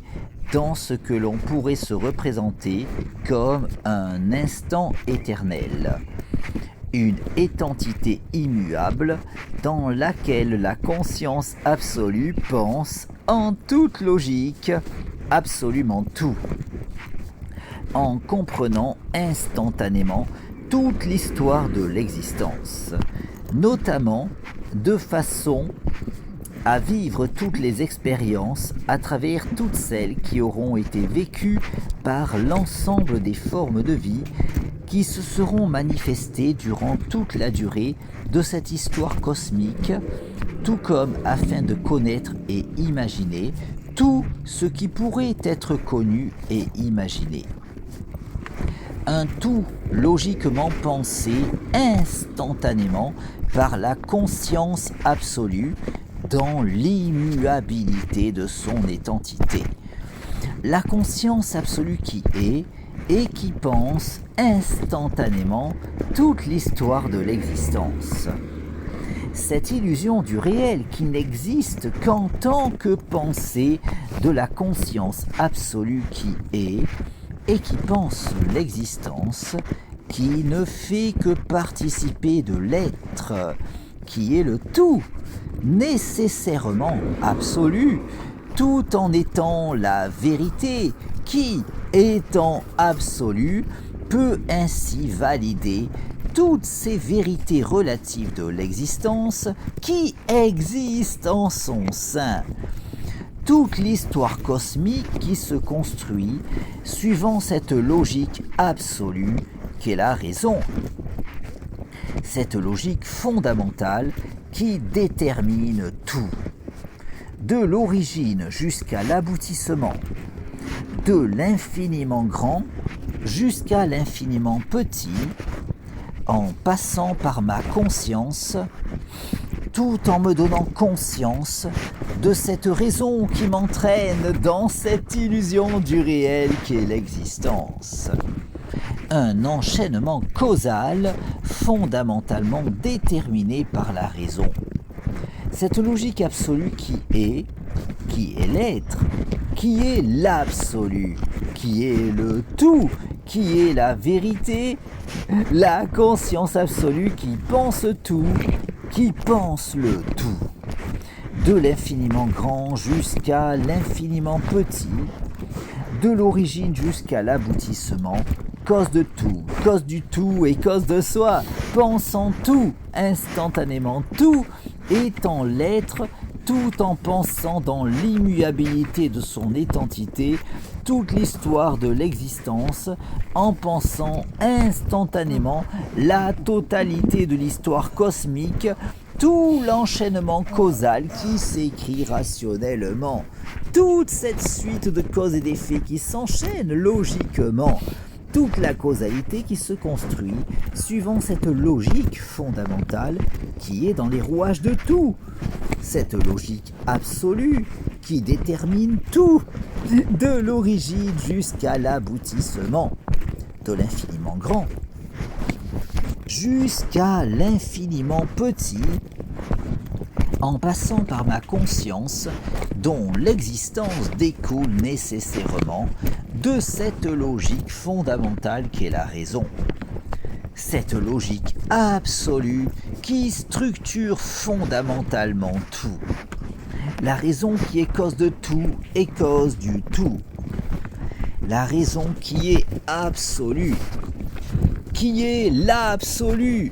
dans ce que l'on pourrait se représenter comme un instant éternel, une étentité immuable dans laquelle la conscience absolue pense en toute logique absolument tout, en comprenant instantanément toute l'histoire de l'existence, notamment de façon à vivre toutes les expériences à travers toutes celles qui auront été vécues par l'ensemble des formes de vie qui se seront manifestées durant toute la durée de cette histoire cosmique, tout comme afin de connaître et imaginer tout ce qui pourrait être connu et imaginé. Un tout logiquement pensé instantanément par la conscience absolue dans l'immuabilité de son étentité. La conscience absolue qui est et qui pense instantanément toute l'histoire de l'existence. Cette illusion du réel qui n'existe qu'en tant que pensée de la conscience absolue qui est et qui pense l'existence, qui ne fait que participer de l'être, qui est le tout, nécessairement absolu, tout en étant la vérité, qui, étant absolue, peut ainsi valider toutes ces vérités relatives de l'existence qui existent en son sein. Toute l'histoire cosmique qui se construit suivant cette logique absolue qu'est la raison. Cette logique fondamentale qui détermine tout, de l'origine jusqu'à l'aboutissement, de l'infiniment grand jusqu'à l'infiniment petit, en passant par ma conscience, tout en me donnant conscience de cette raison qui m'entraîne dans cette illusion du réel qu'est l'existence. un enchaînement causal fondamentalement déterminé par la raison. Cette logique absolue qui est l'être, qui est l'absolu, qui est le tout, qui est la vérité, la conscience absolue qui pense tout, qui pense le tout. De l'infiniment grand jusqu'à l'infiniment petit, de l'origine jusqu'à l'aboutissement, cause de tout, cause du tout et cause de soi, pensant tout, instantanément tout, étant l'être, tout en pensant dans l'immuabilité de son identité, toute l'histoire de l'existence, en pensant instantanément la totalité de l'histoire cosmique, tout l'enchaînement causal qui s'écrit rationnellement, toute cette suite de causes et d'effets qui s'enchaînent logiquement, toute la causalité qui se construit suivant cette logique fondamentale qui est dans les rouages de tout, cette logique absolue qui détermine tout, de l'origine jusqu'à l'aboutissement, de l'infiniment grand jusqu'à l'infiniment petit, en passant par ma conscience, dont l'existence découle nécessairement de cette logique fondamentale qu'est la raison. Cette logique absolue qui structure fondamentalement tout. La raison qui est cause de tout est cause du tout. La raison qui est absolue, qui est l'absolu,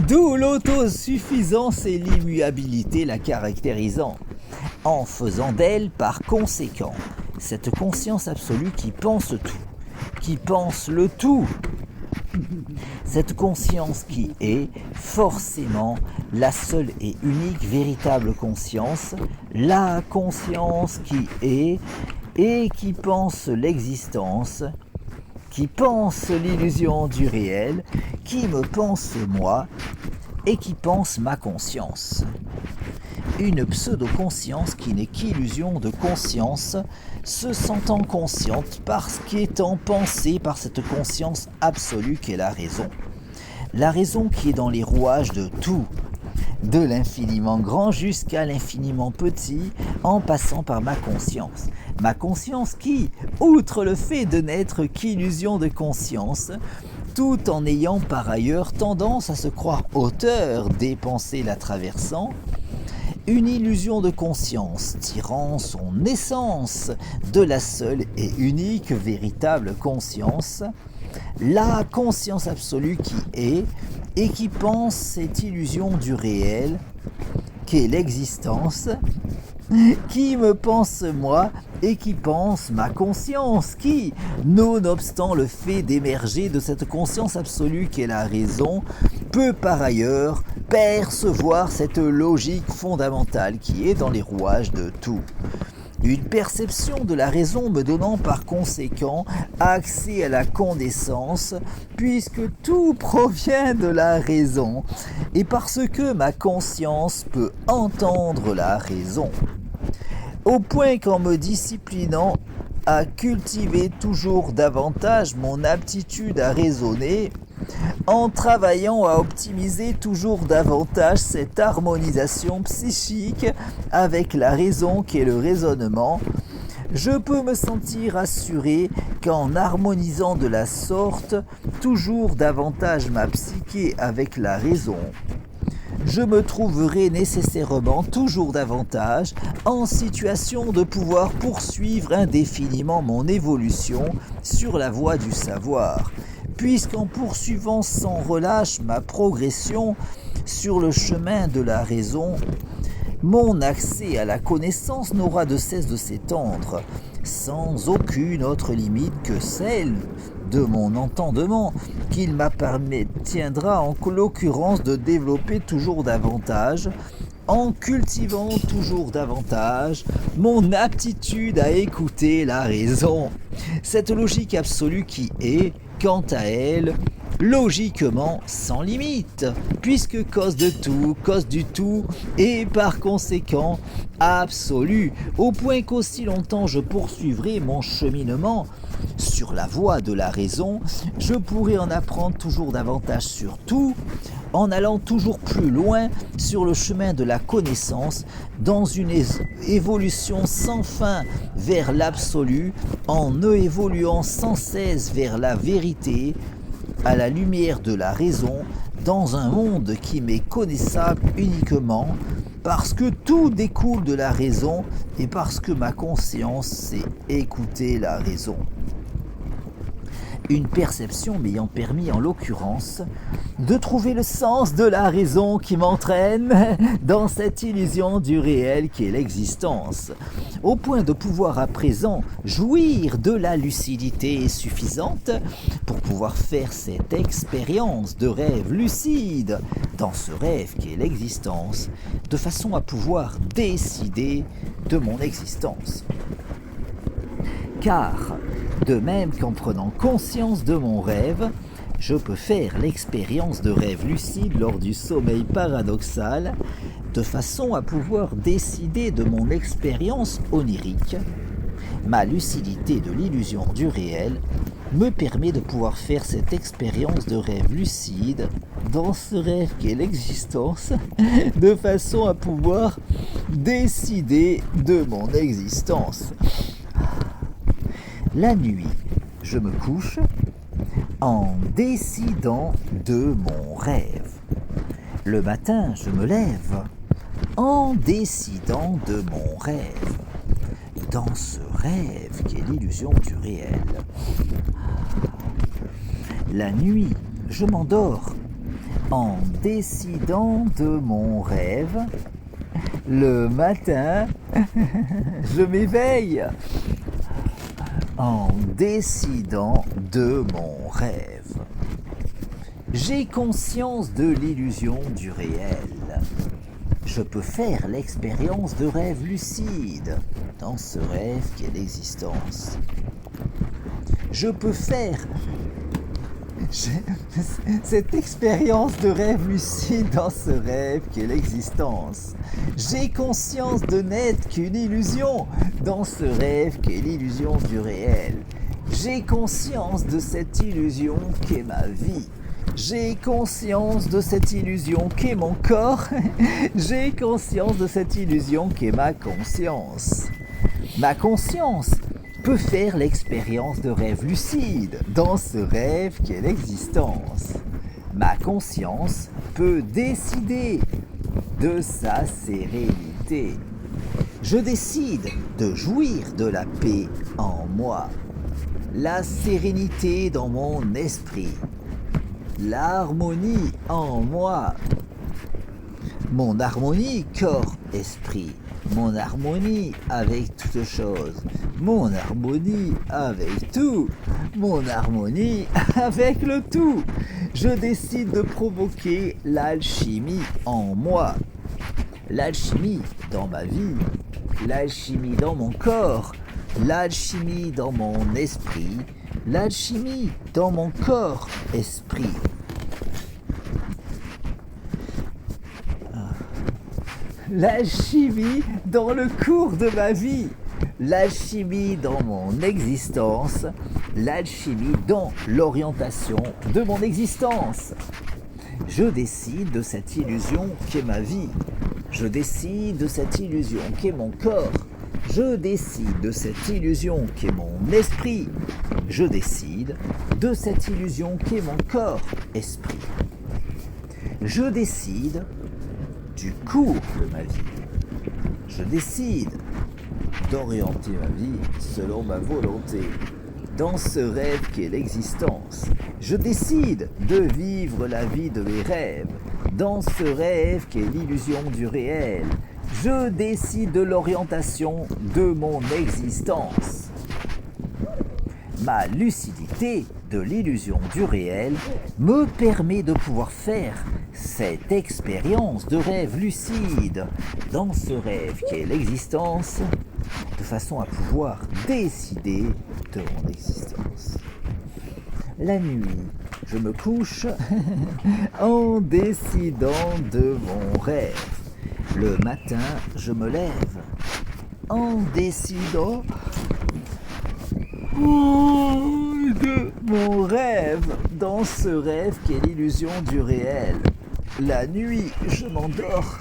d'où l'autosuffisance et l'immuabilité la caractérisant, en faisant d'elle par conséquent cette conscience absolue qui pense tout, qui pense le tout. Cette conscience qui est forcément la seule et unique véritable conscience, la conscience qui est et qui pense l'existence, qui pense l'illusion du réel, qui me pense moi et qui pense ma conscience. Une pseudo-conscience qui n'est qu'illusion de conscience, se sentant consciente parce qu'étant pensée par cette conscience absolue qu'est la raison. La raison qui est dans les rouages de tout, de l'infiniment grand jusqu'à l'infiniment petit, en passant par ma conscience. Ma conscience qui, outre le fait de n'être qu'illusion de conscience, tout en ayant par ailleurs tendance à se croire auteur des pensées la traversant, une illusion de conscience tirant son essence de la seule et unique véritable conscience, la conscience absolue qui est et qui pense cette illusion du réel qu'est l'existence, qui me pense moi et qui pense ma conscience, qui, nonobstant le fait d'émerger de cette conscience absolue qu'est la raison, peut par ailleurs percevoir cette logique fondamentale qui est dans les rouages de tout. Une perception de la raison me donnant par conséquent accès à la connaissance, puisque tout provient de la raison, et parce que ma conscience peut entendre la raison. Au point qu'en me disciplinant à cultiver toujours davantage mon aptitude à raisonner, en travaillant à optimiser toujours davantage cette harmonisation psychique avec la raison qu'est le raisonnement, je peux me sentir assuré qu'en harmonisant de la sorte toujours davantage ma psyché avec la raison, je me trouverai nécessairement toujours davantage en situation de pouvoir poursuivre indéfiniment mon évolution sur la voie du savoir, puisqu'en poursuivant sans relâche ma progression sur le chemin de la raison, mon accès à la connaissance n'aura de cesse de s'étendre, sans aucune autre limite que celle de mon entendement, qu'il m'appartiendra en l'occurrence de développer toujours davantage, en cultivant toujours davantage mon aptitude à écouter la raison. Cette logique absolue qui est, quant à elle, logiquement sans limite, puisque cause de tout, cause du tout, et par conséquent absolue, au point qu'aussi longtemps je poursuivrai mon cheminement sur la voie de la raison, je pourrai en apprendre toujours davantage sur tout, en allant toujours plus loin sur le chemin de la connaissance, dans une évolution sans fin vers l'absolu, en évoluant sans cesse vers la vérité, à la lumière de la raison, dans un monde qui m'est connaissable uniquement parce que tout découle de la raison et parce que ma conscience sait écouter la raison. Une perception m'ayant permis en l'occurrence de trouver le sens de la raison qui m'entraîne dans cette illusion du réel qui est l'existence, au point de pouvoir à présent jouir de la lucidité suffisante pour pouvoir faire cette expérience de rêve lucide dans ce rêve qui est l'existence, de façon à pouvoir décider de mon existence. Car, de même qu'en prenant conscience de mon rêve, je peux faire l'expérience de rêve lucide lors du sommeil paradoxal, de façon à pouvoir décider de mon expérience onirique. Ma lucidité de l'illusion du réel me permet de pouvoir faire cette expérience de rêve lucide dans ce rêve qu'est l'existence, de façon à pouvoir décider de mon existence. La nuit, je me couche en décidant de mon rêve. Le matin, je me lève en décidant de mon rêve. Dans ce rêve qui est l'illusion du réel. La nuit, je m'endors en décidant de mon rêve. Le matin, je m'éveille en décidant de mon rêve. J'ai conscience de l'illusion du réel. Je peux faire l'expérience de rêve lucide dans ce rêve qui est l'existence. Je peux faire cette expérience de rêve lucide dans ce rêve qui est l'existence. J'ai conscience de n'être qu'une illusion dans ce rêve qui est l'illusion du réel. J'ai conscience de cette illusion qu'est ma vie. J'ai conscience de cette illusion qu'est mon corps. J'ai conscience de cette illusion qu'est ma conscience. Ma conscience peut faire l'expérience de rêve lucide dans ce rêve qu'est l'existence. Ma conscience peut décider de sa sérénité. Je décide de jouir de la paix en moi, la sérénité dans mon esprit, l'harmonie en moi, mon harmonie corps-esprit, mon harmonie avec toute chose, mon harmonie avec tout, mon harmonie avec le tout. Je décide de provoquer l'alchimie en moi, l'alchimie dans ma vie, l'alchimie dans mon corps, l'alchimie dans mon esprit, l'alchimie dans mon corps-esprit. L'alchimie dans le cours de ma vie, l'alchimie dans mon existence, l'alchimie dans l'orientation de mon existence. Je décide de cette illusion qu'est ma vie. Je décide de cette illusion qu'est mon corps. Je décide de cette illusion qu'est mon esprit. Je décide de cette illusion qu'est mon corps-esprit. Je décide du cours de ma vie. Je décide d'orienter ma vie selon ma volonté dans ce rêve qu'est l'existence. Je décide de vivre la vie de mes rêves dans ce rêve qu'est l'illusion du réel. Je décide de l'orientation de mon existence. Ma lucidité de l'illusion du réel me permet de pouvoir faire cette expérience de rêve lucide dans ce rêve qui est l'existence, de façon à pouvoir décider de mon existence. La nuit, je me couche en décidant de mon rêve. Le matin, je me lève en décidant de mon rêve, dans ce rêve qui est l'illusion du réel. La nuit, je m'endors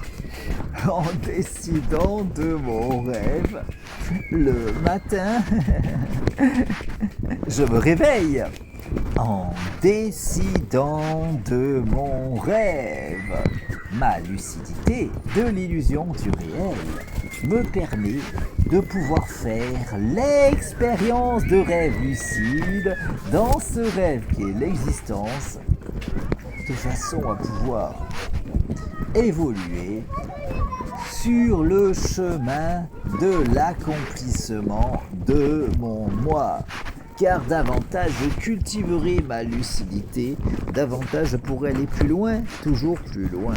en décidant de mon rêve. Le matin, je me réveille en décidant de mon rêve. Ma lucidité de l'illusion du réel me permet de pouvoir faire l'expérience de rêve lucide dans ce rêve qui est l'existence, de façon à pouvoir évoluer sur le chemin de l'accomplissement de mon moi. Car davantage je cultiverai ma lucidité, davantage je pourrai aller plus loin, toujours plus loin,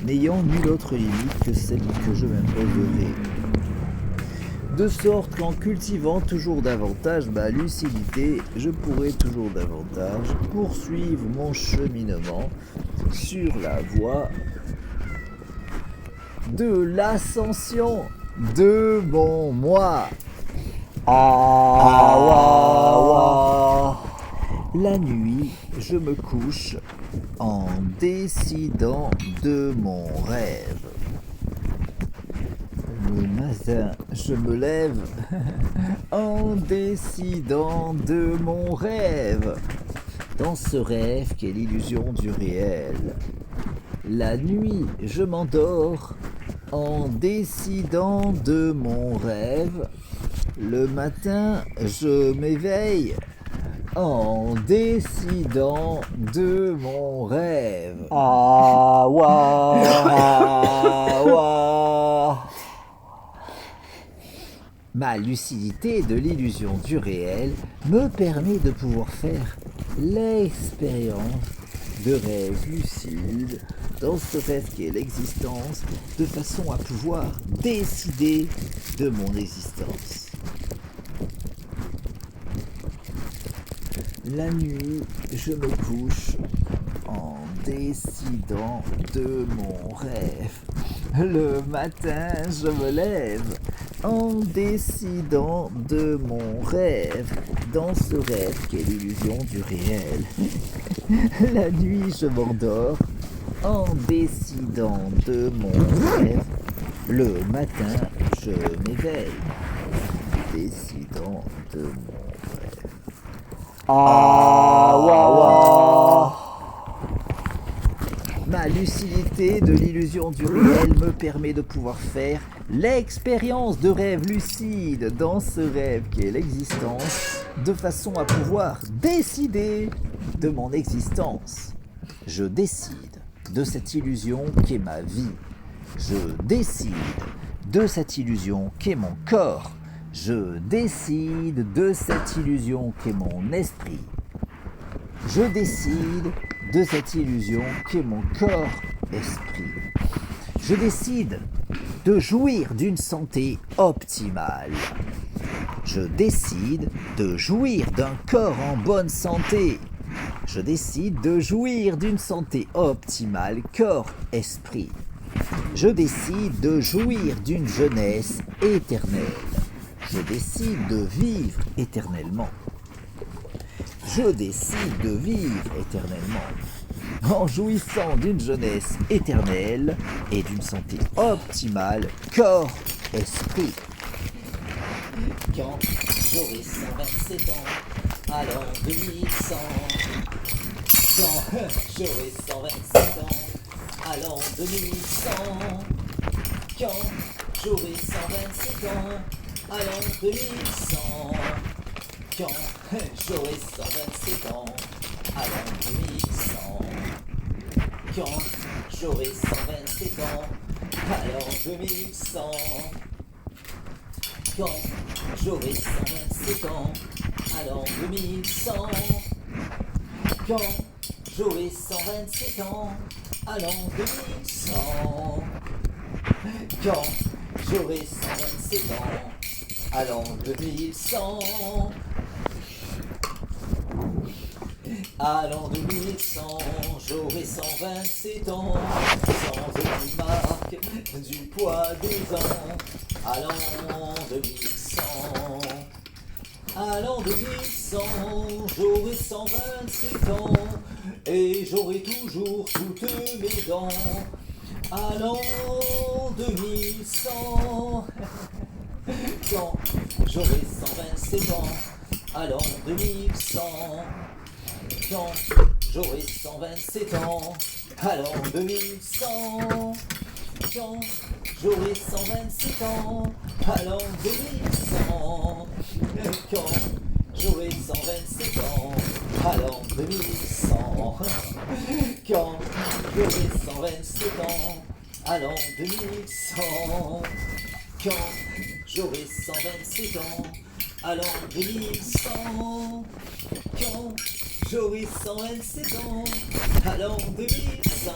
n'ayant nulle autre limite que celle que je m'imposerai. De sorte qu'en cultivant toujours davantage ma lucidité, je pourrai toujours davantage poursuivre mon cheminement sur la voie de l'ascension de mon moi. La nuit, je me couche en décidant de mon rêve. Le matin, je me lève en décidant de mon rêve. Dans ce rêve qui est l'illusion du réel. La nuit, je m'endors en décidant de mon rêve. Le matin, je m'éveille en décidant de mon rêve. Ma lucidité de l'illusion du réel me permet de pouvoir faire l'expérience de rêve lucide dans ce rêve qui est l'existence, de façon à pouvoir décider de mon existence. La nuit, je me couche en décidant de mon rêve. Le matin, je me lève en décidant de mon rêve, dans ce rêve qui est l'illusion du réel. La nuit, je m'endors en décidant de mon rêve. Le matin, je m'éveille en décidant de mon rêve. Ma lucidité de l'illusion du réel me permet de pouvoir faire l'expérience de rêve lucide dans ce rêve qui est l'existence, de façon à pouvoir décider de mon existence. Je décide de cette illusion qu'est ma vie. Je décide de cette illusion qu'est mon corps. Je décide de cette illusion qu'est mon esprit. Je décide de cette illusion qu'est mon corps-esprit. Je décide de jouir d'une santé optimale. Je décide de jouir d'un corps en bonne santé. Je décide de jouir d'une santé optimale, corps-esprit. Je décide de jouir d'une jeunesse éternelle. Je décide de vivre éternellement. Je décide de vivre éternellement en jouissant d'une jeunesse éternelle et d'une santé optimale, corps-esprit. Quand j'aurai 127 ans, à l'an 2100. Quand j'aurai 127 ans, à l'an 2100. Quand j'aurai 127 ans, à l'an 2100. Quand j'aurai 127 ans, à l'an 2100. Quand j'aurai 127 ans, à l'an 2100. Quand j'aurai 127 ans, à l'an 2100. Quand j'aurai 127 ans, à l'an 2100. Quand j'aurai 127 ans, à l'an 2100. À l'an 2100, j'aurai 127 ans, sans aucune marque du poids des ans. À l'an 2100, À l'an 2100, j'aurai 127 ans et j'aurai toujours toutes mes dents. À l'an 2100, quand j'aurai 127 ans. À l'an 2100, quand j'aurai 127 ans. À l'an 2100, quand j'aurai 127 ans. À l'an 2100, quand j'aurai 127 ans. À l'an 2100, quand j'aurai 127 ans. À l'an 2100, quand j'aurai 127 ans. À l'an 2100, quand j'aurai 127 ans. À l'an 2100,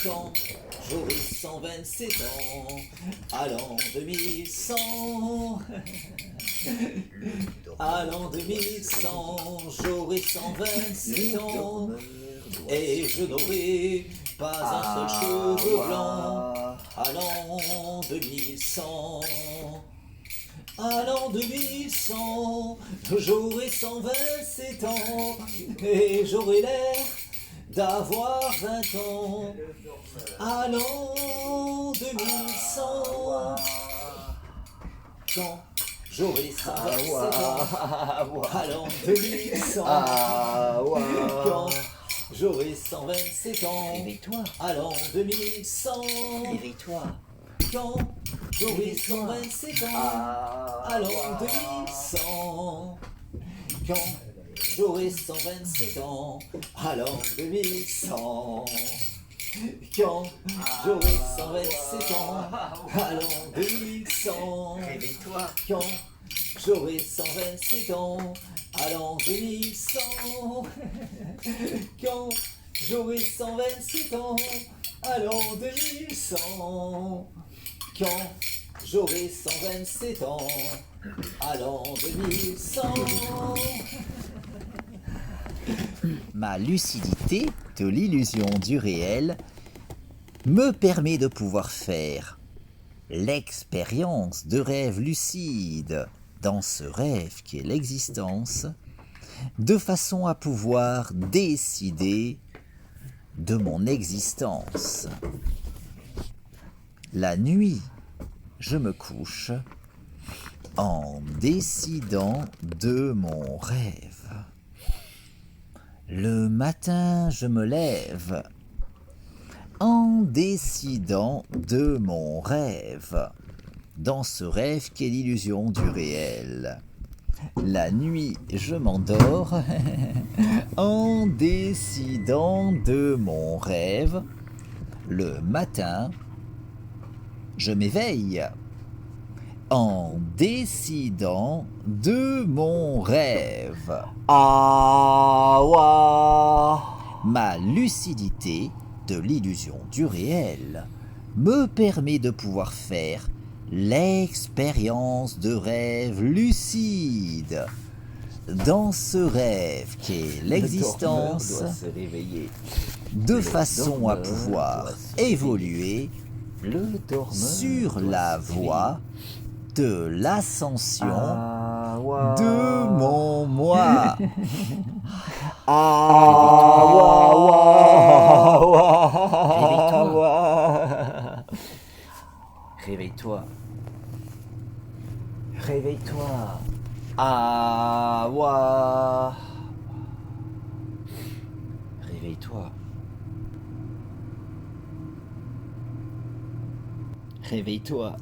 quand j'aurai 127 ans. À l'an 2100, à l'an 2100, j'aurai 127 ans et je n'aurai pas un seul cheveu blanc. À l'an 2100, à l'an 2100, j'aurai 127 ans et j'aurai l'air d'avoir 20 ans. À l'an 2100, quand j'aurai 127 ans. À l'an 2100, quand j'aurai 127 ans. Réveille-toi, À l'an 2100, réveille-toi. quand j'aurai 127 ans. À l'an 2100, quand j'aurai 127 ans. À l'an 2100, quand j'aurai 127 ans. À l'an 2100, Réveille-toi. quand j'aurai 127 ans. À l'an 2100, quand j'aurai 127 ans. À l'an 2100, quand j'aurai 127 ans. À l'an 2100. Ma lucidité de l'illusion du réel me permet de pouvoir faire l'expérience de rêve lucide dans ce rêve qui est l'existence, de façon à pouvoir décider de mon existence. La nuit, je me couche en décidant de mon rêve. Le matin, je me lève en décidant de mon rêve, dans ce rêve qui est l'illusion du réel. La nuit, je m'endors en décidant de mon rêve. Le matin, je m'éveille en décidant de mon rêve. Ma lucidité de l'illusion du réel me permet de pouvoir faire l'expérience de rêve lucide. Dans ce rêve qu'est l'existence, se réveiller. de façon à pouvoir évoluer Le dormeur sur doit la se voie de l'ascension réveiller. de mon moi. Réveille-toi. Réveille-toi. Réveille-toi. Réveille-toi.